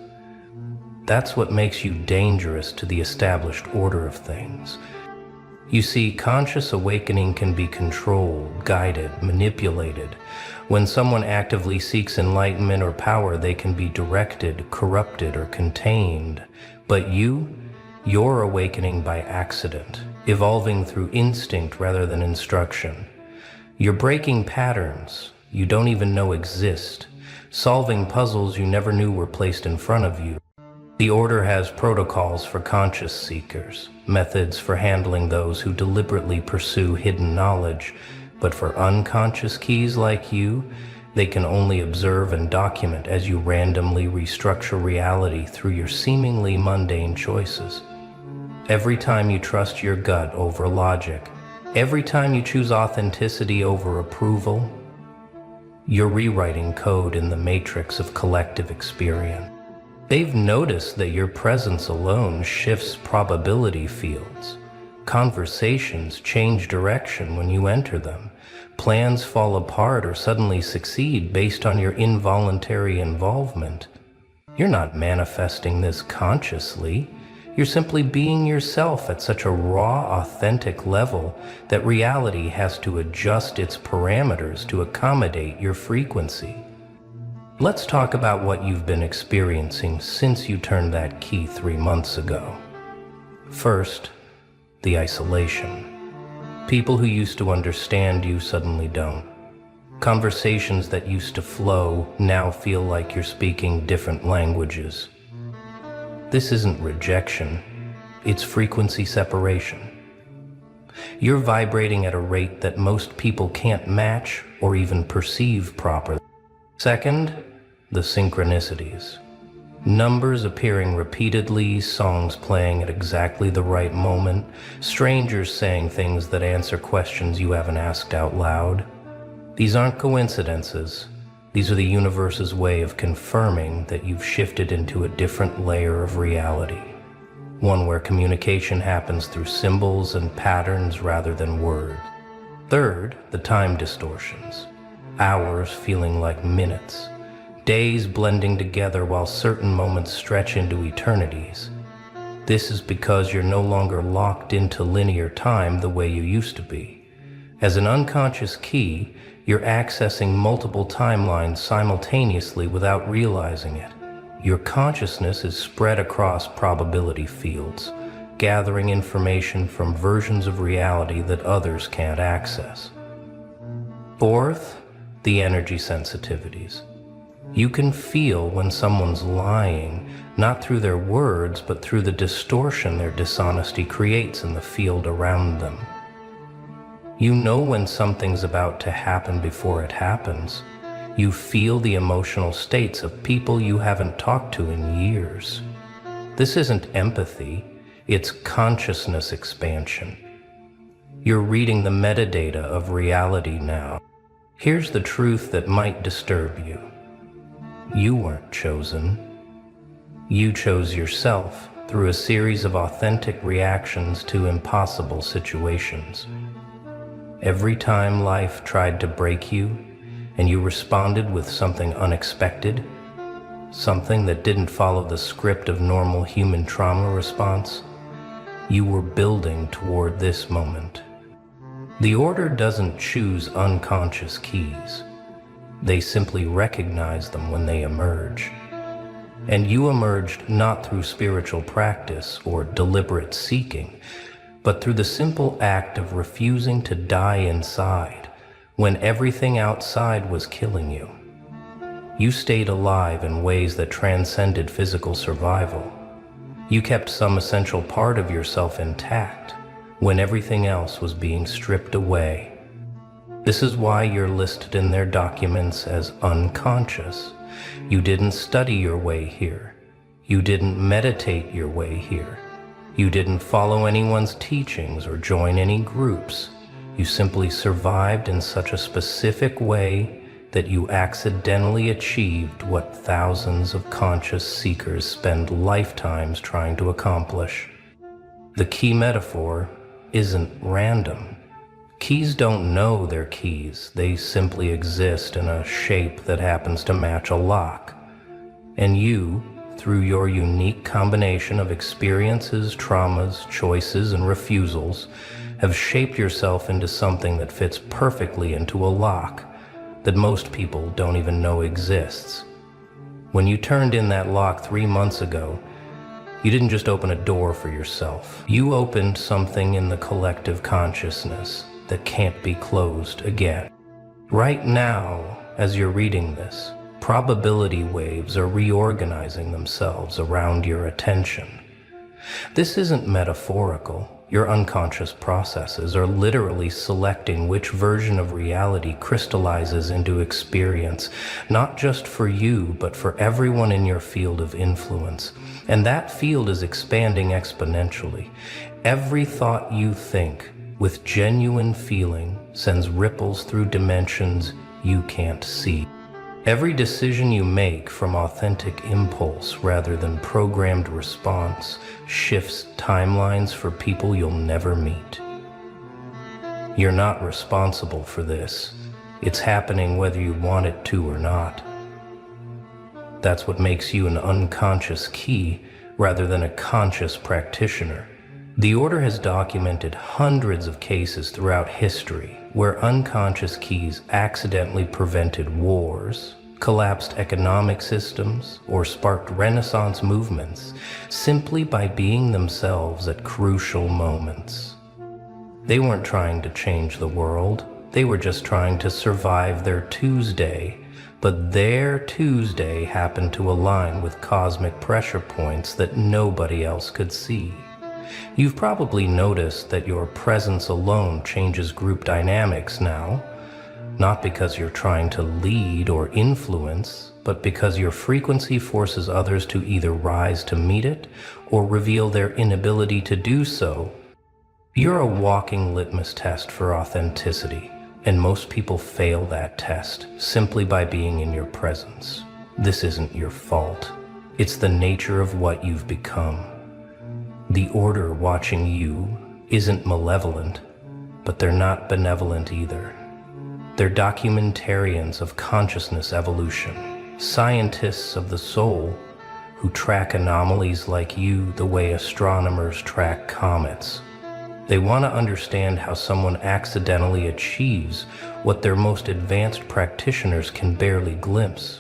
That's what makes you dangerous to the established order of things. You see, conscious awakening can be controlled, guided, manipulated. When someone actively seeks enlightenment or power, they can be directed, corrupted, or contained. But you're awakening by accident, evolving through instinct rather than instruction. You're breaking patterns you don't even know exist, solving puzzles you never knew were placed in front of you. The order has protocols for conscious seekers, methods for handling those who deliberately pursue hidden knowledge, but for unconscious keys like you, they can only observe and document as you randomly restructure reality through your seemingly mundane choices. Every time you trust your gut over logic, every time you choose authenticity over approval, you're rewriting code in the matrix of collective experience. They've noticed that your presence alone shifts probability fields. Conversations change direction when you enter them. Plans fall apart or suddenly succeed based on your involuntary involvement. You're not manifesting this consciously. You're simply being yourself at such a raw, authentic level that reality has to adjust its parameters to accommodate your frequency. Let's talk about what you've been experiencing since you turned that key 3 months ago. First, the isolation. People who used to understand you suddenly don't. Conversations that used to flow now feel like you're speaking different languages. This isn't rejection, it's frequency separation. You're vibrating at a rate that most people can't match or even perceive properly. Second, the synchronicities. Numbers appearing repeatedly, songs playing at exactly the right moment, strangers saying things that answer questions you haven't asked out loud. These aren't coincidences. These are the universe's way of confirming that you've shifted into a different layer of reality. One where communication happens through symbols and patterns rather than words. Third, the time distortions. Hours feeling like minutes. Days blending together while certain moments stretch into eternities. This is because you're no longer locked into linear time the way you used to be. As an unconscious key, you're accessing multiple timelines simultaneously without realizing it. Your consciousness is spread across probability fields, gathering information from versions of reality that others can't access. Fourth, the energy sensitivities. You can feel when someone's lying, not through their words, but through the distortion their dishonesty creates in the field around them. You know when something's about to happen before it happens. You feel the emotional states of people you haven't talked to in years. This isn't empathy, it's consciousness expansion. You're reading the metadata of reality now. Here's the truth that might disturb you. You weren't chosen. You chose yourself through a series of authentic reactions to impossible situations. Every time life tried to break you, and you responded with something unexpected, something that didn't follow the script of normal human trauma response. You were building toward this moment. The order doesn't choose unconscious keys. They simply recognize them when they emerge. And you emerged not through spiritual practice or deliberate seeking, but through the simple act of refusing to die inside when everything outside was killing you. You stayed alive in ways that transcended physical survival. You kept some essential part of yourself intact when everything else was being stripped away. This is why you're listed in their documents as unconscious. You didn't study your way here. You didn't meditate your way here. You didn't follow anyone's teachings or join any groups. You simply survived in such a specific way that you accidentally achieved what thousands of conscious seekers spend lifetimes trying to accomplish. The key metaphor isn't random. Keys don't know they're keys. They simply exist in a shape that happens to match a lock. And you, through your unique combination of experiences, traumas, choices, and refusals, have shaped yourself into something that fits perfectly into a lock that most people don't even know exists. When you turned in that lock 3 months ago, you didn't just open a door for yourself. You opened something in the collective consciousness that can't be closed again. Right now, as you're reading this, probability waves are reorganizing themselves around your attention. This isn't metaphorical. Your unconscious processes are literally selecting which version of reality crystallizes into experience, not just for you, but for everyone in your field of influence. And that field is expanding exponentially. Every thought you think with genuine feeling sends ripples through dimensions you can't see. Every decision you make from authentic impulse rather than programmed response shifts timelines for people you'll never meet. You're not responsible for this. It's happening whether you want it to or not. That's what makes you an unconscious key rather than a conscious practitioner. The Order has documented hundreds of cases throughout history where unconscious keys accidentally prevented wars, collapsed economic systems, or sparked Renaissance movements simply by being themselves at crucial moments. They weren't trying to change the world, they were just trying to survive their Tuesday, but their Tuesday happened to align with cosmic pressure points that nobody else could see. You've probably noticed that your presence alone changes group dynamics now, not because you're trying to lead or influence, but because your frequency forces others to either rise to meet it or reveal their inability to do so. You're a walking litmus test for authenticity, and most people fail that test simply by being in your presence. This isn't your fault. It's the nature of what you've become. The Order watching you isn't malevolent, but they're not benevolent either. They're documentarians of consciousness evolution, scientists of the soul who track anomalies like you the way astronomers track comets. They want to understand how someone accidentally achieves what their most advanced practitioners can barely glimpse.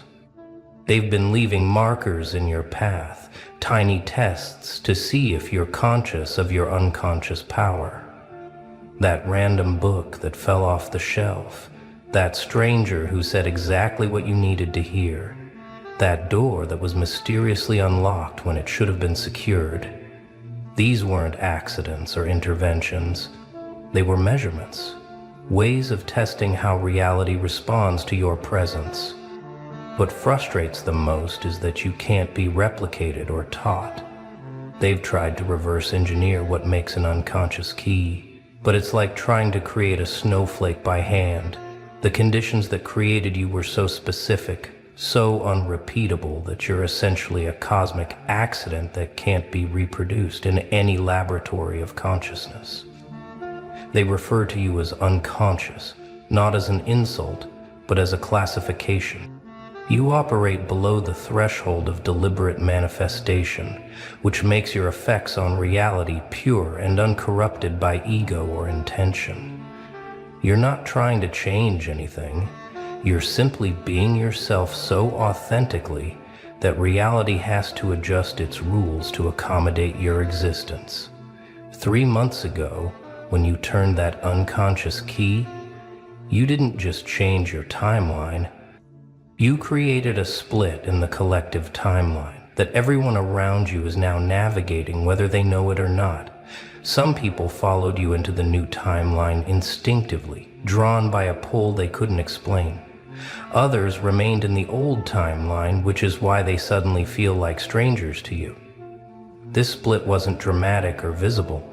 They've been leaving markers in your path, tiny tests to see if you're conscious of your unconscious power. That random book that fell off the shelf, that stranger who said exactly what you needed to hear, that door that was mysteriously unlocked when it should have been secured. These weren't accidents or interventions. They were measurements, ways of testing how reality responds to your presence. What frustrates them most is that you can't be replicated or taught. They've tried to reverse engineer what makes an unconscious key, but it's like trying to create a snowflake by hand. The conditions that created you were so specific, so unrepeatable that you're essentially a cosmic accident that can't be reproduced in any laboratory of consciousness. They refer to you as unconscious, not as an insult, but as a classification. You operate below the threshold of deliberate manifestation, which makes your effects on reality pure and uncorrupted by ego or intention. You're not trying to change anything. You're simply being yourself so authentically that reality has to adjust its rules to accommodate your existence. 3 months ago, when you turned that unconscious key, you didn't just change your timeline. You created a split in the collective timeline that everyone around you is now navigating, whether they know it or not. Some people followed you into the new timeline instinctively, drawn by a pull they couldn't explain. Others remained in the old timeline, which is why they suddenly feel like strangers to you. This split wasn't dramatic or visible.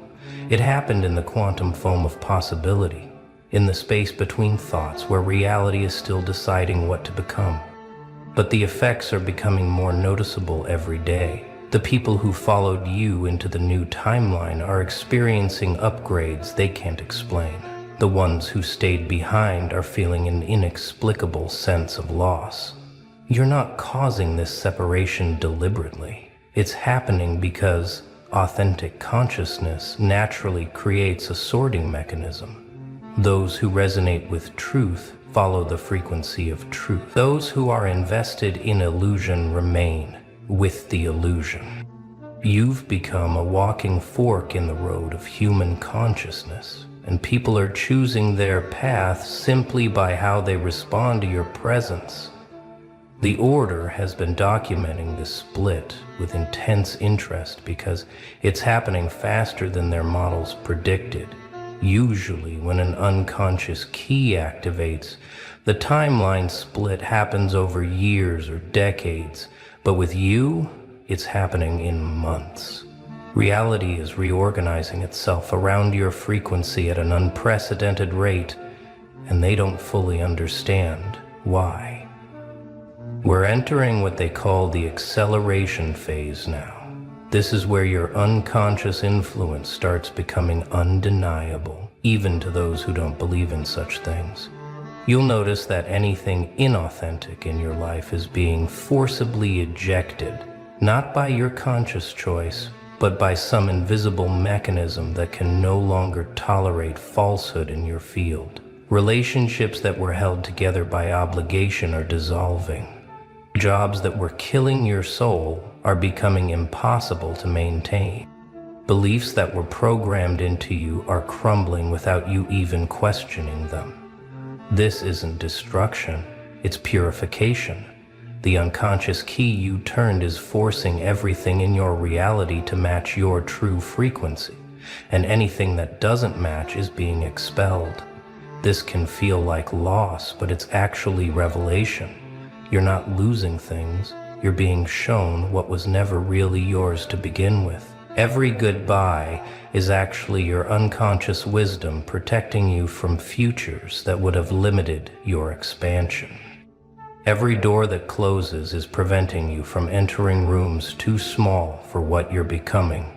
It happened in the quantum foam of possibility, in the space between thoughts where reality is still deciding what to become. But the effects are becoming more noticeable every day. The people who followed you into the new timeline are experiencing upgrades they can't explain. The ones who stayed behind are feeling an inexplicable sense of loss. You're not causing this separation deliberately. It's happening because authentic consciousness naturally creates a sorting mechanism. Those who resonate with truth follow the frequency of truth. Those who are invested in illusion remain with the illusion. You've become a walking fork in the road of human consciousness, and people are choosing their path simply by how they respond to your presence. The Order has been documenting this split with intense interest because it's happening faster than their models predicted. Usually, when an unconscious key activates, the timeline split happens over years or decades, but with you, it's happening in months. Reality is reorganizing itself around your frequency at an unprecedented rate, and they don't fully understand why. We're entering what they call the acceleration phase now. This is where your unconscious influence starts becoming undeniable, even to those who don't believe in such things. You'll notice that anything inauthentic in your life is being forcibly ejected, not by your conscious choice, but by some invisible mechanism that can no longer tolerate falsehood in your field. Relationships that were held together by obligation are dissolving. Jobs that were killing your soul are becoming impossible to maintain. Beliefs that were programmed into you are crumbling without you even questioning them. This isn't destruction, it's purification. The unconscious key you turned is forcing everything in your reality to match your true frequency, and anything that doesn't match is being expelled. This can feel like loss, but it's actually revelation. You're not losing things, you're being shown what was never really yours to begin with. Every goodbye is actually your unconscious wisdom protecting you from futures that would have limited your expansion. Every door that closes is preventing you from entering rooms too small for what you're becoming.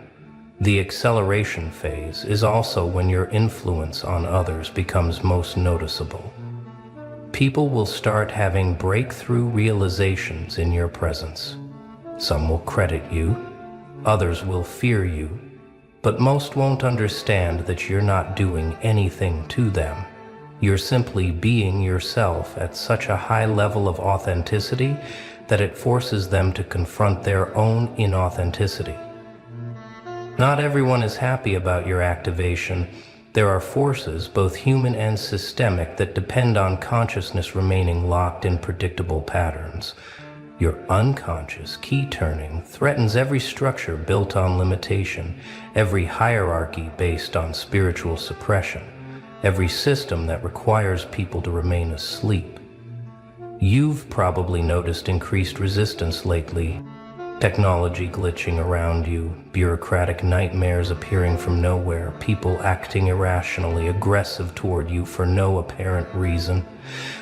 The acceleration phase is also when your influence on others becomes most noticeable. People will start having breakthrough realizations in your presence. Some will credit you, others will fear you, but most won't understand that you're not doing anything to them. You're simply being yourself at such a high level of authenticity that it forces them to confront their own inauthenticity. Not everyone is happy about your activation. There are forces, both human and systemic, that depend on consciousness remaining locked in predictable patterns. Your unconscious key turning threatens every structure built on limitation, every hierarchy based on spiritual suppression, every system that requires people to remain asleep. You've probably noticed increased resistance lately. Technology glitching around you, bureaucratic nightmares appearing from nowhere, people acting irrationally, aggressive toward you for no apparent reason.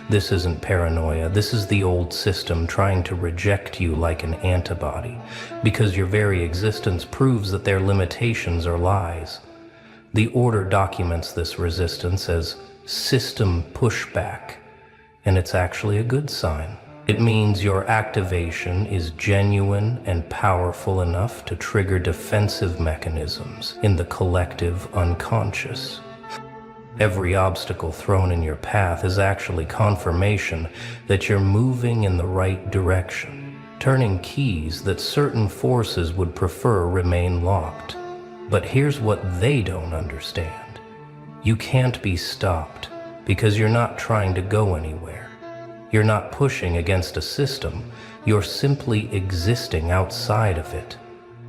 This isn't paranoia, this is the old system trying to reject you like an antibody, because your very existence proves that their limitations are lies. The Order documents this resistance as system pushback, and it's actually a good sign. It means your activation is genuine and powerful enough to trigger defensive mechanisms in the collective unconscious. Every obstacle thrown in your path is actually confirmation that you're moving in the right direction, turning keys that certain forces would prefer remain locked. But here's what they don't understand. You can't be stopped because you're not trying to go anywhere. You're not pushing against a system, you're simply existing outside of it.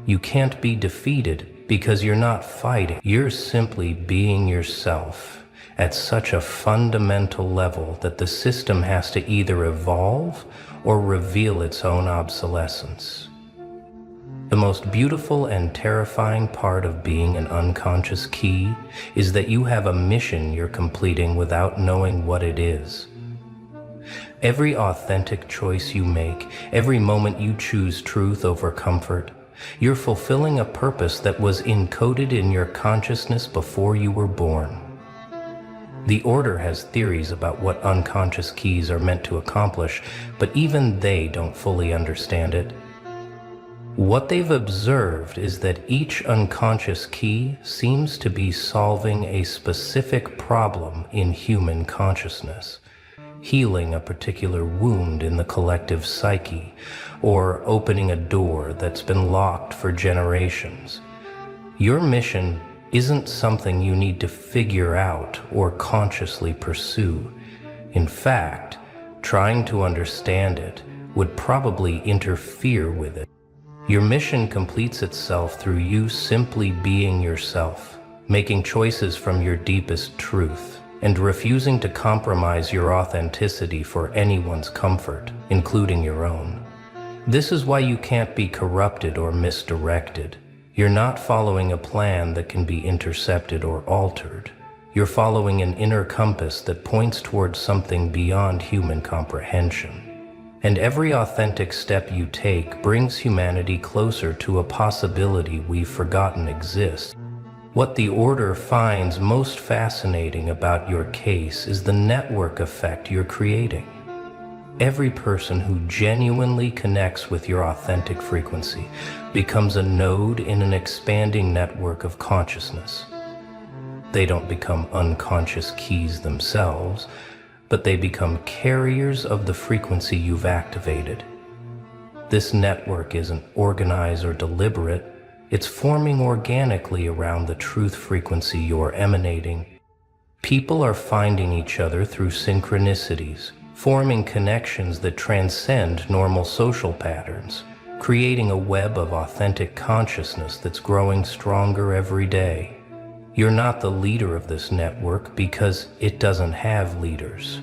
You can't be defeated because you're not fighting, you're simply being yourself at such a fundamental level that the system has to either evolve or reveal its own obsolescence. The most beautiful and terrifying part of being an unconscious key is that you have a mission you're completing without knowing what it is. Every authentic choice you make, every moment you choose truth over comfort, you're fulfilling a purpose that was encoded in your consciousness before you were born. The Order has theories about what unconscious keys are meant to accomplish, but even they don't fully understand it. What they've observed is that each unconscious key seems to be solving a specific problem in human consciousness, healing a particular wound in the collective psyche, or opening a door that's been locked for generations. Your mission isn't something you need to figure out or consciously pursue. In fact, trying to understand it would probably interfere with it. Your mission completes itself through you simply being yourself, making choices from your deepest truth, and refusing to compromise your authenticity for anyone's comfort, including your own. This is why you can't be corrupted or misdirected. You're not following a plan that can be intercepted or altered. You're following an inner compass that points towards something beyond human comprehension. And every authentic step you take brings humanity closer to a possibility we've forgotten exists. What the Order finds most fascinating about your case is the network effect you're creating. Every person who genuinely connects with your authentic frequency becomes a node in an expanding network of consciousness. They don't become unconscious keys themselves, but they become carriers of the frequency you've activated. This network isn't organized or deliberate. It's forming organically around the truth frequency you're emanating. People are finding each other through synchronicities, forming connections that transcend normal social patterns, creating a web of authentic consciousness that's growing stronger every day. You're not the leader of this network because it doesn't have leaders.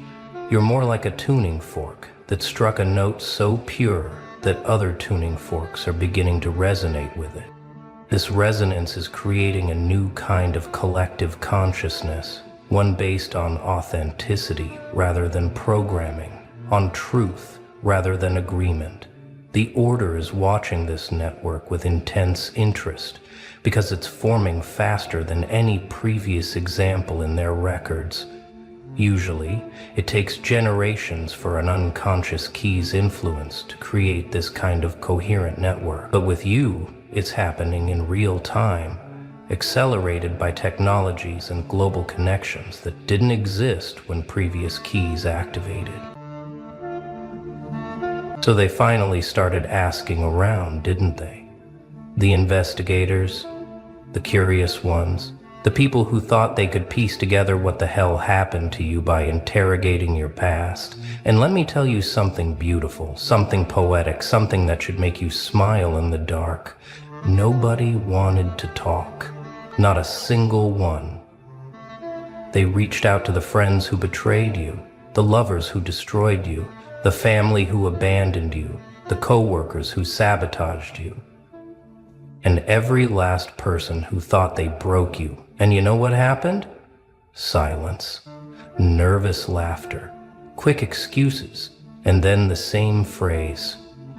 You're more like a tuning fork that struck a note so pure that other tuning forks are beginning to resonate with it. This resonance is creating a new kind of collective consciousness, one based on authenticity rather than programming, on truth rather than agreement. The Order is watching this network with intense interest because it's forming faster than any previous example in their records. Usually, it takes generations for an unconscious key's influence to create this kind of coherent network. But with you, it's happening in real time, accelerated by technologies and global connections that didn't exist when previous keys activated. So they finally started asking around, didn't they? The investigators, the curious ones, the people who thought they could piece together what the hell happened to you by interrogating your past. And let me tell you something beautiful, something poetic, something that should make you smile in the dark. Nobody wanted to talk. Not a single one. They reached out to the friends who betrayed you, the lovers who destroyed you, the family who abandoned you, the co-workers who sabotaged you, and every last person who thought they broke you. And you know what happened? Silence, nervous laughter, quick excuses, and then the same phrase,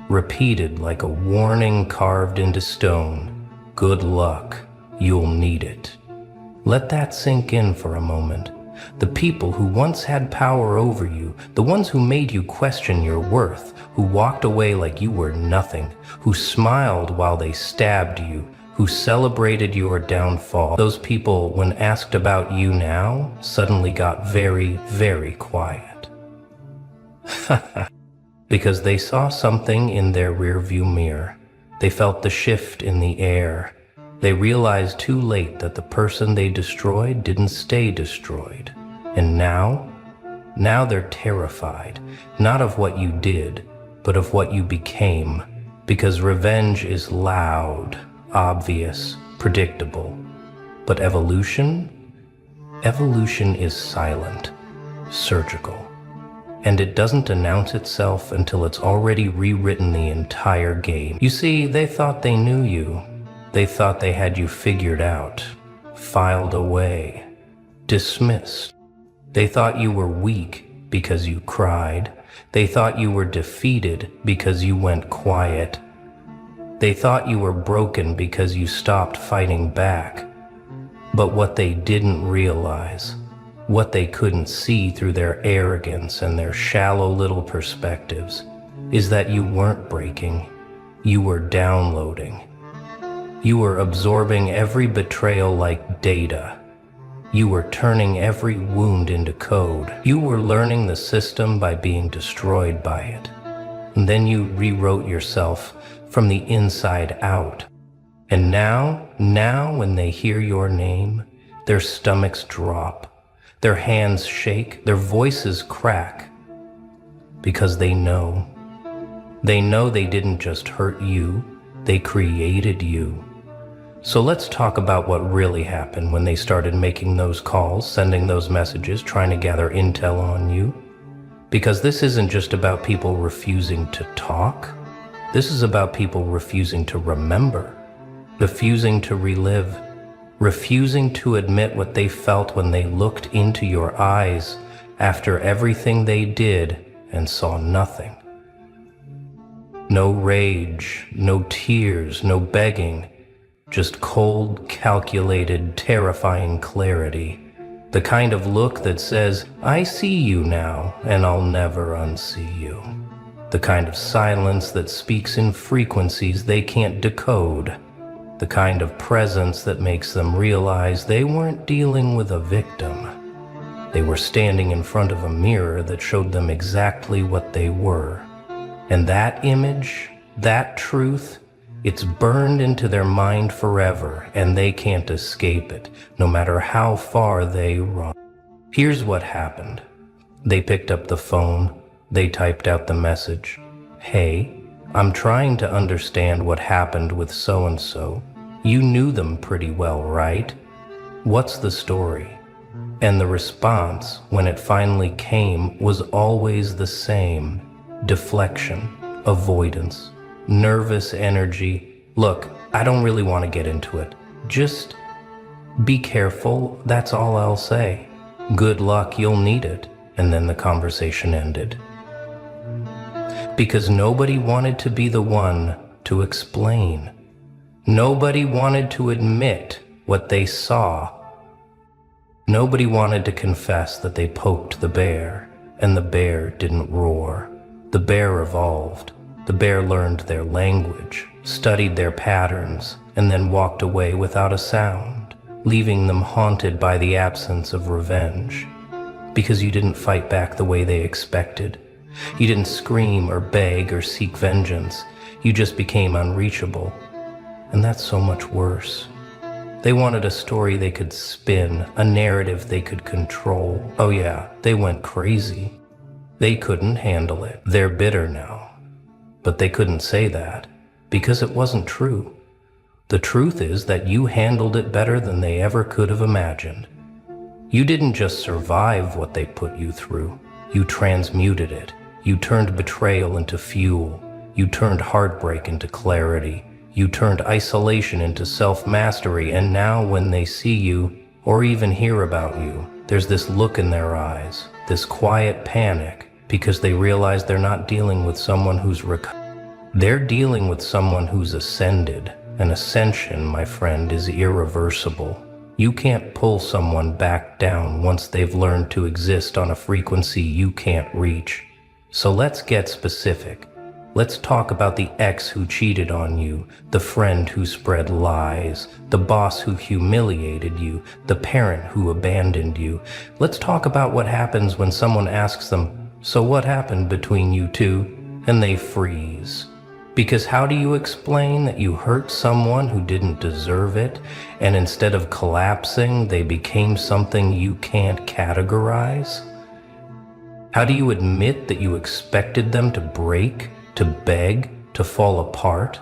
repeated like a warning carved into stone. Good luck, you'll need it. Let that sink in for a moment. The people who once had power over you, the ones who made you question your worth, who walked away like you were nothing, who smiled while they stabbed you, who celebrated your downfall. Those people, when asked about you now, suddenly got very, very quiet. Because they saw something in their rearview mirror. They felt the shift in the air. They realized too late that the person they destroyed didn't stay destroyed. And now they're terrified, not of what you did, but of what you became. Because revenge is loud, obvious, predictable. But evolution? Evolution is silent, surgical. And it doesn't announce itself until it's already rewritten the entire game. You see, they thought they knew you. They thought they had you figured out, filed away, dismissed. They thought you were weak because you cried. They thought you were defeated because you went quiet. They thought you were broken because you stopped fighting back. But what they didn't realize, what they couldn't see through their arrogance and their shallow little perspectives, is that you weren't breaking, you were downloading. You were absorbing every betrayal like data. You were turning every wound into code. You were learning the system by being destroyed by it. And then you rewrote yourself from the inside out. And now when they hear your name, their stomachs drop. Their hands shake, their voices crack, because they know. They know they didn't just hurt you, they created you. So let's talk about what really happened when they started making those calls, sending those messages, trying to gather intel on you. Because this isn't just about people refusing to talk. This is about people refusing to remember, refusing to relive, refusing to admit what they felt when they looked into your eyes after everything they did and saw nothing. No rage, no tears, no begging, just cold, calculated, terrifying clarity. The kind of look that says, I see you now, and I'll never unsee you. The kind of silence that speaks in frequencies they can't decode. The kind of presence that makes them realize they weren't dealing with a victim. They were standing in front of a mirror that showed them exactly what they were. And that image, that truth, it's burned into their mind forever, and they can't escape it, no matter how far they run. Here's what happened. They picked up the phone. They typed out the message. Hey, I'm trying to understand what happened with so-and-so. You knew them pretty well, right? What's the story? And the response, when it finally came, was always the same. Deflection, avoidance, nervous energy. Look, I don't really want to get into it. Just be careful, that's all I'll say. Good luck, you'll need it. And then the conversation ended. Because nobody wanted to be the one to explain. Nobody wanted to admit what they saw. Nobody wanted to confess that they poked the bear, and the bear didn't roar. The bear evolved. The bear learned their language, studied their patterns, and then walked away without a sound, leaving them haunted by the absence of revenge. Because you didn't fight back the way they expected. You didn't scream or beg or seek vengeance. You just became unreachable. And that's so much worse. They wanted a story they could spin, a narrative they could control. Oh yeah, they went crazy. They couldn't handle it. They're bitter now. But they couldn't say that, because it wasn't true. The truth is that you handled it better than they ever could have imagined. You didn't just survive what they put you through. You transmuted it. You turned betrayal into fuel. You turned heartbreak into clarity. You turned isolation into self-mastery, and now when they see you, or even hear about you, there's this look in their eyes, this quiet panic, because they realize they're not dealing with someone who's they're dealing with someone who's ascended. An ascension, my friend, is irreversible. You can't pull someone back down once they've learned to exist on a frequency you can't reach. So let's get specific. Let's talk about the ex who cheated on you, the friend who spread lies, the boss who humiliated you, the parent who abandoned you. Let's talk about what happens when someone asks them, "So what happened between you two?" and they freeze. Because how do you explain that you hurt someone who didn't deserve it, and instead of collapsing, they became something you can't categorize? How do you admit that you expected them to break, to beg, to fall apart,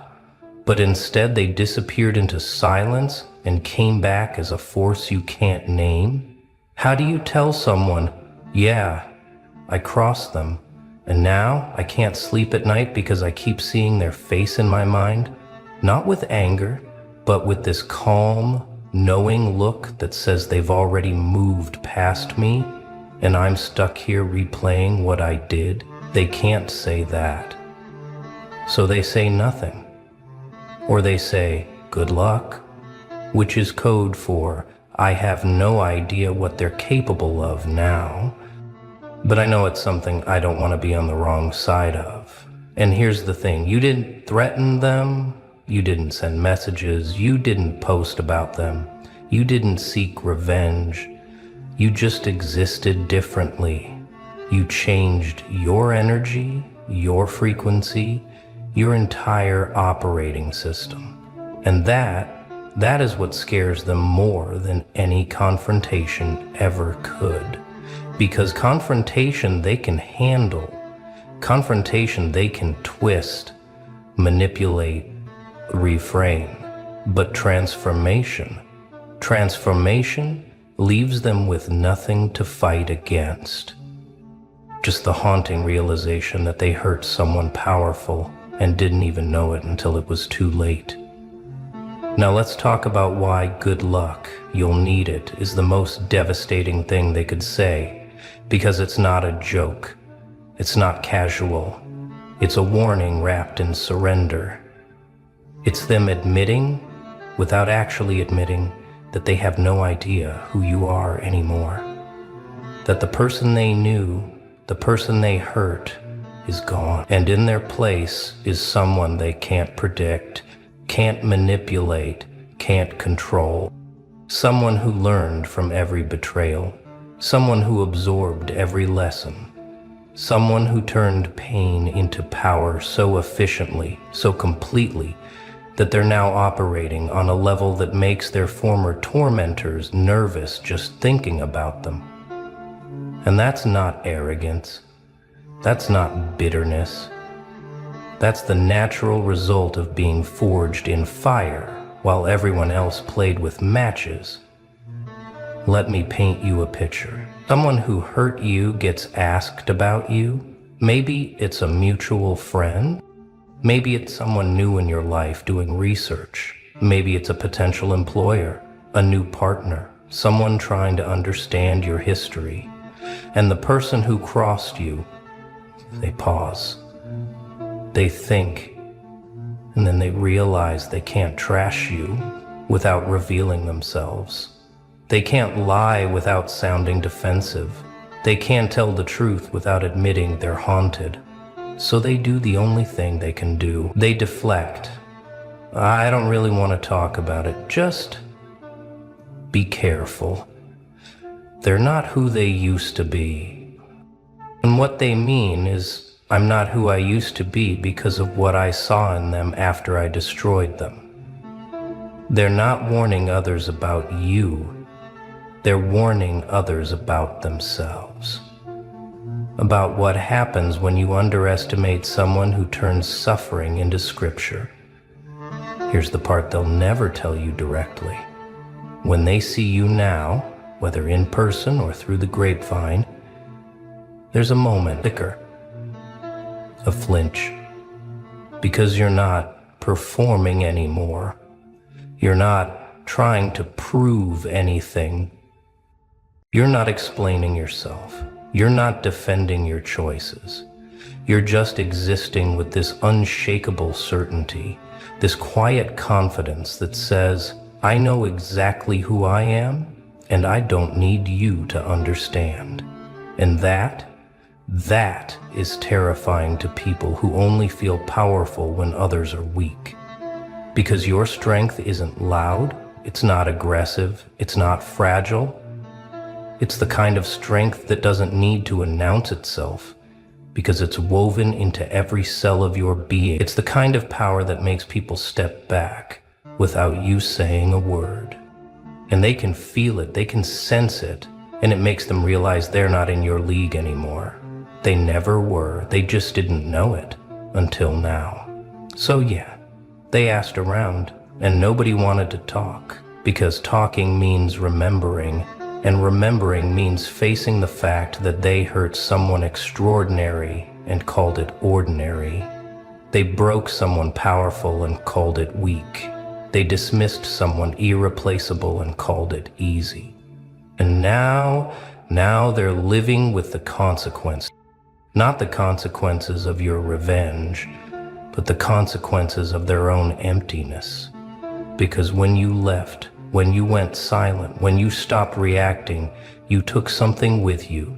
but instead they disappeared into silence and came back as a force you can't name? How do you tell someone, "Yeah, I crossed them, and now I can't sleep at night because I keep seeing their face in my mind," not with anger, but with this calm, knowing look that says they've already moved past me, and I'm stuck here replaying what I did? They can't say that. So they say nothing. Or they say, "Good luck," which is code for, I have no idea what they're capable of now, but I know it's something I don't want to be on the wrong side of. And here's the thing, you didn't threaten them, you didn't send messages, you didn't post about them, you didn't seek revenge, you just existed differently. You changed your energy, your frequency, your entire operating system. And that is what scares them more than any confrontation ever could. Because confrontation they can handle. Confrontation they can twist, manipulate, reframe. But transformation leaves them with nothing to fight against. Just the haunting realization that they hurt someone powerful and didn't even know it until it was too late. Now let's talk about why "good luck, you'll need it" is the most devastating thing they could say, because it's not a joke. It's not casual. It's a warning wrapped in surrender. It's them admitting, without actually admitting, that they have no idea who you are anymore. That the person they knew, the person they hurt, is gone, and in their place is someone they can't predict, can't manipulate, can't control. Someone who learned from every betrayal, someone who absorbed every lesson, someone who turned pain into power so efficiently, so completely, that they're now operating on a level that makes their former tormentors nervous just thinking about them. And that's not arrogance. That's not bitterness. That's the natural result of being forged in fire while everyone else played with matches. Let me paint you a picture. Someone who hurt you gets asked about you. Maybe it's a mutual friend. Maybe it's someone new in your life doing research. Maybe it's a potential employer, a new partner, someone trying to understand your history. And the person who crossed you, they pause. They think, and then they realize they can't trash you without revealing themselves. They can't lie without sounding defensive. They can't tell the truth without admitting they're haunted. So they do the only thing they can do. They deflect. "I don't really want to talk about it. Just be careful." They're not who they used to be. And what they mean is, I'm not who I used to be because of what I saw in them after I destroyed them. They're not warning others about you. They're warning others about themselves. About what happens when you underestimate someone who turns suffering into scripture. Here's the part they'll never tell you directly. When they see you now, whether in person or through the grapevine, there's a moment, flicker, a flinch, because you're not performing anymore. You're not trying to prove anything. You're not explaining yourself. You're not defending your choices. You're just existing with this unshakable certainty, this quiet confidence that says, I know exactly who I am, and I don't need you to understand. And that is terrifying to people who only feel powerful when others are weak. Because your strength isn't loud, it's not aggressive, it's not fragile. It's the kind of strength that doesn't need to announce itself, because it's woven into every cell of your being. It's the kind of power that makes people step back without you saying a word. And they can feel it, they can sense it, and it makes them realize they're not in your league anymore. They never were, they just didn't know it until now. So yeah, they asked around, and nobody wanted to talk, because talking means remembering, and remembering means facing the fact that they hurt someone extraordinary and called it ordinary. They broke someone powerful and called it weak. They dismissed someone irreplaceable and called it easy. And now they're living with the consequences. Not the consequences of your revenge, but the consequences of their own emptiness. Because when you left, when you went silent, when you stopped reacting, you took something with you.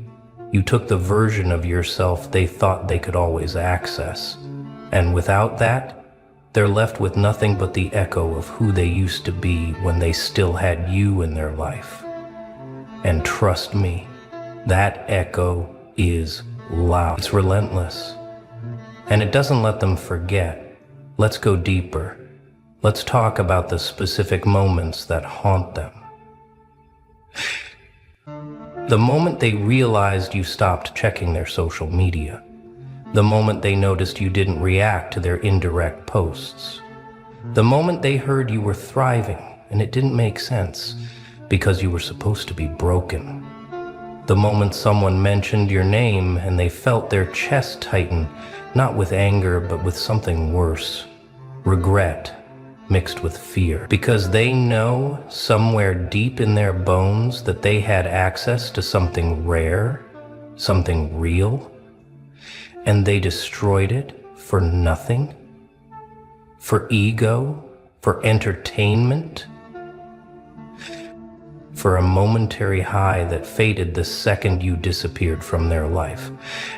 You took the version of yourself they thought they could always access. And without that, they're left with nothing but the echo of who they used to be when they still had you in their life. And trust me, that echo is loud. It's relentless. And it doesn't let them forget. Let's go deeper. Let's talk about the specific moments that haunt them. The moment they realized you stopped checking their social media. The moment they noticed you didn't react to their indirect posts. The moment they heard you were thriving and it didn't make sense because you were supposed to be broken. The moment someone mentioned your name and they felt their chest tighten, not with anger, but with something worse. Regret mixed with fear. Because they know somewhere deep in their bones that they had access to something rare, something real, and they destroyed it for nothing, for ego, for entertainment, for a momentary high that faded the second you disappeared from their life.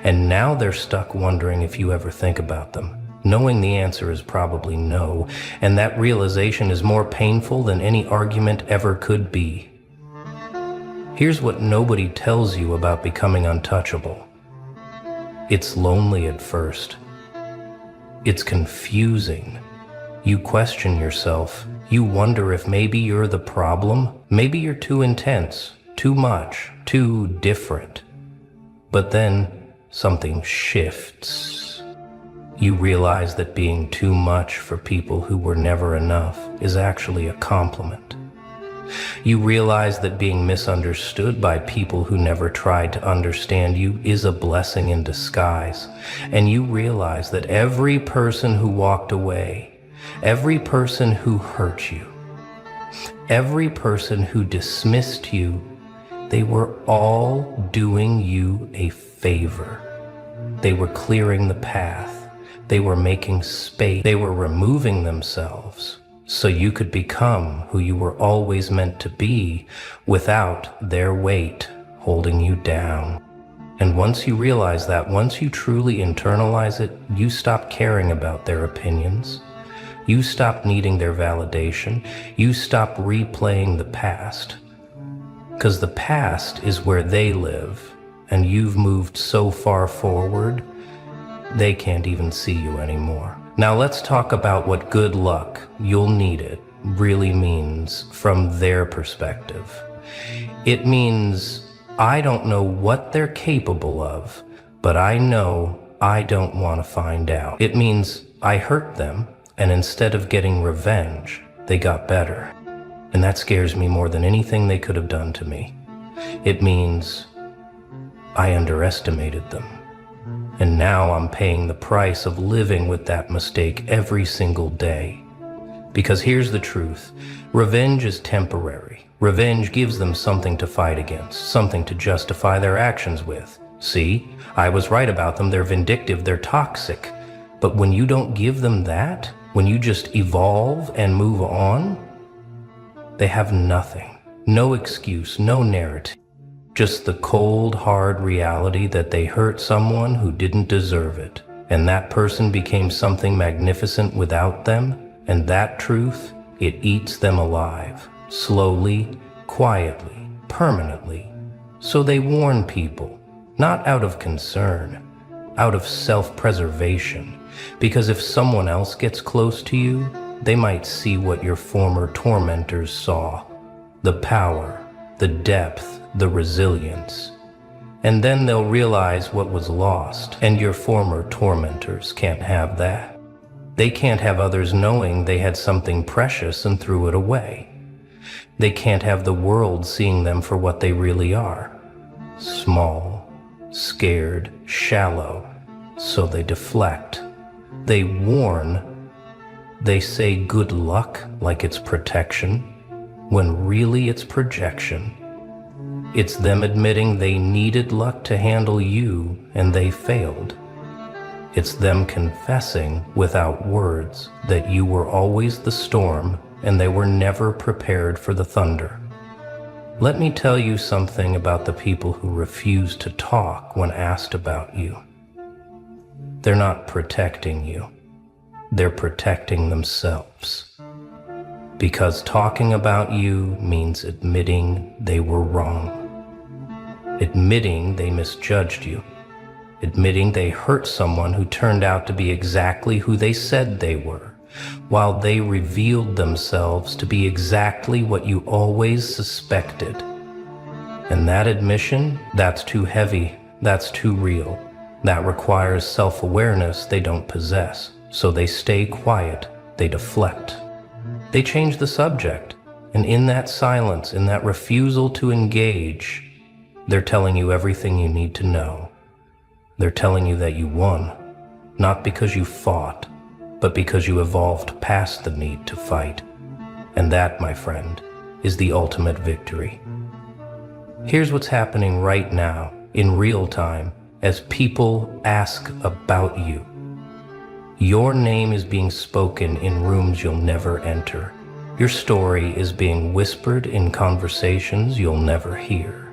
And now they're stuck wondering if you ever think about them, knowing the answer is probably no, and that realization is more painful than any argument ever could be. Here's what nobody tells you about becoming untouchable. It's lonely at first. It's confusing. You question yourself. You wonder if maybe you're the problem. Maybe you're too intense, too much, too different. But then something shifts. You realize that being too much for people who were never enough is actually a compliment. You realize that being misunderstood by people who never tried to understand you is a blessing in disguise. And you realize that every person who walked away, every person who hurt you, every person who dismissed you, they were all doing you a favor. They were clearing the path. They were making space. They were removing themselves so you could become who you were always meant to be without their weight holding you down. And once you realize that, once you truly internalize it, you stop caring about their opinions. You stop needing their validation. You stop replaying the past. Because the past is where they live, and you've moved so far forward, they can't even see you anymore. Now let's talk about what good luck, you'll need it, really means from their perspective. It means I don't know what they're capable of, but I know I don't want to find out. It means I hurt them, and instead of getting revenge, they got better. And that scares me more than anything they could have done to me. It means I underestimated them. And now I'm paying the price of living with that mistake every single day. Because here's the truth. Revenge is temporary. Revenge gives them something to fight against, something to justify their actions with. See, I was right about them. They're vindictive, they're toxic. But when you don't give them that, when you just evolve and move on, They have nothing, no excuse, no narrative. Just the cold, hard reality that they hurt someone who didn't deserve it, and that person became something magnificent without them, and that truth, it eats them alive, slowly, quietly, permanently. So they warn people, not out of concern, out of self-preservation, because if someone else gets close to you, they might see what your former tormentors saw, the power, the depth, the resilience. And then they'll realize what was lost, and your former tormentors can't have that. They can't have others knowing they had something precious and threw it away. They can't have the world seeing them for what they really are. Small, scared, shallow, so they deflect. They warn. They say good luck like it's protection, when really it's projection. It's them admitting they needed luck to handle you and they failed. It's them confessing without words that you were always the storm and they were never prepared for the thunder. Let me tell you something about the people who refuse to talk when asked about you. They're not protecting you. They're protecting themselves. Because talking about you means admitting they were wrong. Admitting they misjudged you. Admitting they hurt someone who turned out to be exactly who they said they were, while they revealed themselves to be exactly what you always suspected. And that admission, that's too heavy, that's too real. That requires self-awareness they don't possess, so they stay quiet, they deflect. They change the subject, and in that silence, in that refusal to engage, they're telling you everything you need to know. They're telling you that you won, not because you fought, but because you evolved past the need to fight. And that, my friend, is the ultimate victory. Here's what's happening right now, in real time, as people ask about you. Your name is being spoken in rooms you'll never enter. Your story is being whispered in conversations you'll never hear.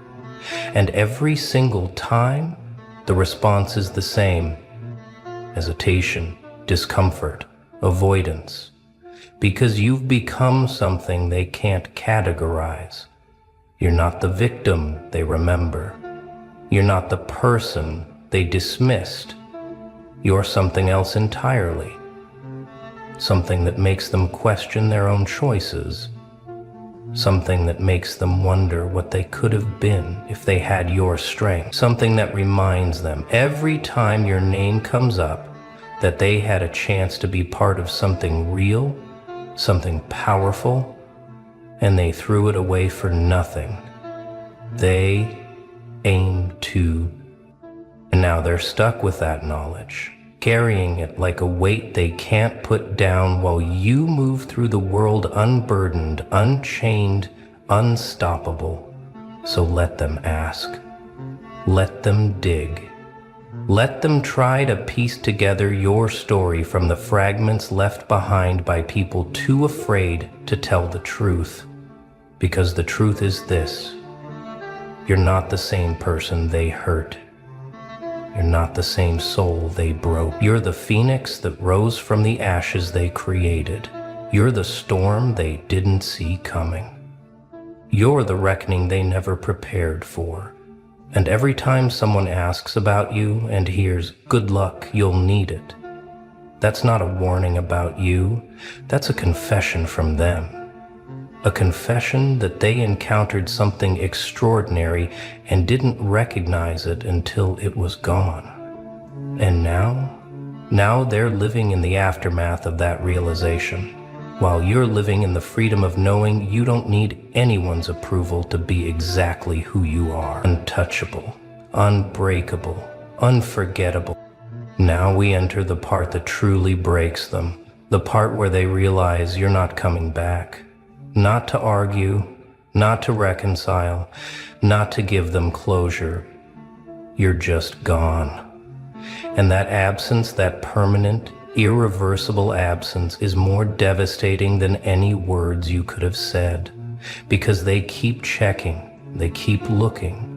And every single time, the response is the same: hesitation, discomfort, avoidance. Because you've become something they can't categorize. You're not the victim they remember. You're not the person they dismissed. You're something else entirely. Something that makes them question their own choices. Something that makes them wonder what they could have been if they had your strength. Something that reminds them every time your name comes up that they had a chance to be part of something real, something powerful, and they threw it away for nothing. They aim to, and now they're stuck with that knowledge, carrying it like a weight they can't put down while you move through the world unburdened, unchained, unstoppable. So let them ask. Let them dig. Let them try to piece together your story from the fragments left behind by people too afraid to tell the truth. Because the truth is this: you're not the same person they hurt. You're not the same soul they broke. You're the phoenix that rose from the ashes they created. You're the storm they didn't see coming. You're the reckoning they never prepared for. And every time someone asks about you and hears, "Good luck, you'll need it," that's not a warning about you. That's a confession from them. A confession that they encountered something extraordinary and didn't recognize it until it was gone. And now they're living in the aftermath of that realization, while you're living in the freedom of knowing you don't need anyone's approval to be exactly who you are. Untouchable, unbreakable, unforgettable. Now we enter the part that truly breaks them, the part where they realize you're not coming back. Not to argue, not to reconcile, not to give them closure. You're just gone. And that absence, that permanent, irreversible absence, is more devastating than any words you could have said. because they keep checking, they keep looking,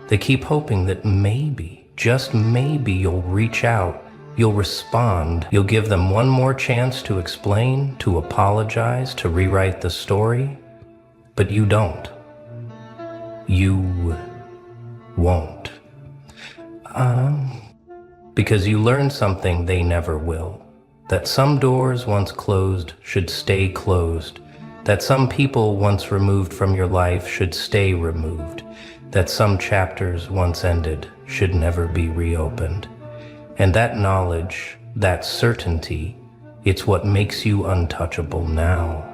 they keep hoping that maybe, just maybe, you'll reach out, you'll respond, you'll give them one more chance to explain, to apologize, to rewrite the story. But you don't. You won't. Because you learned something they never will. That some doors once closed should stay closed. That some people once removed from your life should stay removed. That some chapters once ended should never be reopened. And that knowledge, that certainty, it's what makes you untouchable now.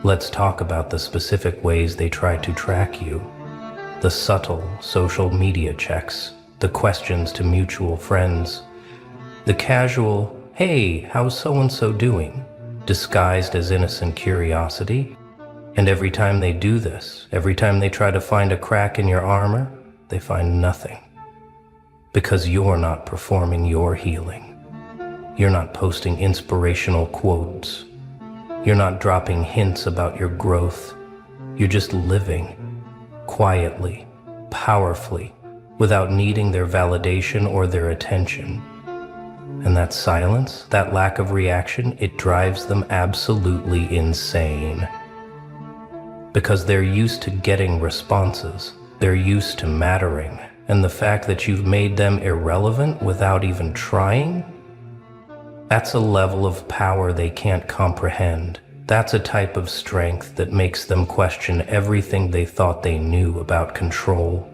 Let's talk about the specific ways they try to track you. The subtle social media checks, the questions to mutual friends, the casual, "Hey, how's so-and-so doing?" disguised as innocent curiosity. And every time they do this, every time they try to find a crack in your armor, they find nothing. Because you're not performing your healing. You're not posting inspirational quotes. You're not dropping hints about your growth. You're just living, quietly, powerfully, without needing their validation or their attention. And that silence, that lack of reaction, it drives them absolutely insane. Because they're used to getting responses. They're used to mattering. And the fact that you've made them irrelevant without even trying, that's a level of power they can't comprehend. That's a type of strength that makes them question everything they thought they knew about control,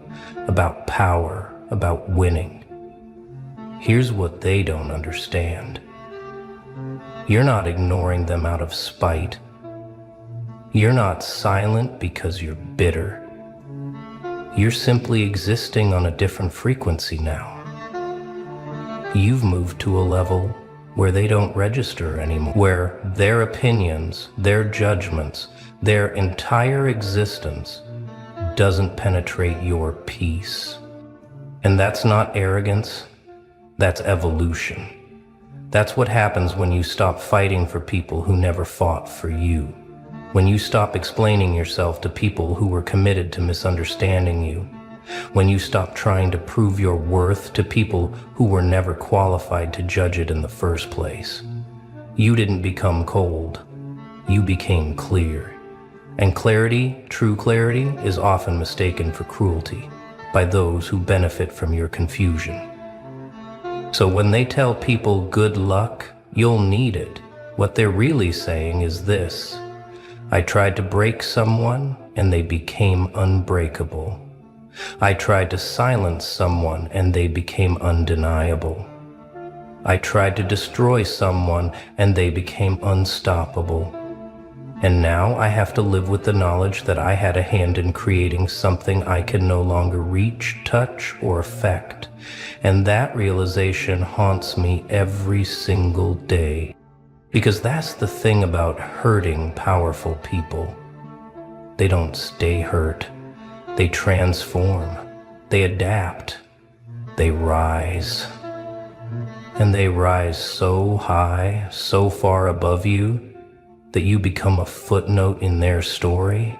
about power, about winning. Here's what they don't understand. You're not ignoring them out of spite. You're not silent because you're bitter. You're simply existing on a different frequency now. You've moved to a level where they don't register anymore, where their opinions, their judgments, their entire existence doesn't penetrate your peace. And that's not arrogance, that's evolution. That's what happens when you stop fighting for people who never fought for you. When you stop explaining yourself to people who were committed to misunderstanding you. When you stop trying to prove your worth to people who were never qualified to judge it in the first place. You didn't become cold. You became clear. And clarity, true clarity, is often mistaken for cruelty by those who benefit from your confusion. So when they tell people good luck, you'll need it. What they're really saying is this: I tried to break someone and they became unbreakable. I tried to silence someone and they became undeniable. I tried to destroy someone and they became unstoppable. And now I have to live with the knowledge that I had a hand in creating something I can no longer reach, touch, or affect. And that realization haunts me every single day. Because that's the thing about hurting powerful people. They don't stay hurt. They transform. They adapt. They rise. And they rise so high, so far above you, that you become a footnote in their story,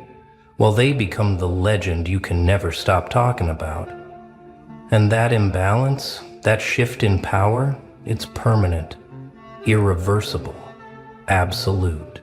while they become the legend you can never stop talking about. And that imbalance, that shift in power, it's permanent, irreversible, absolute.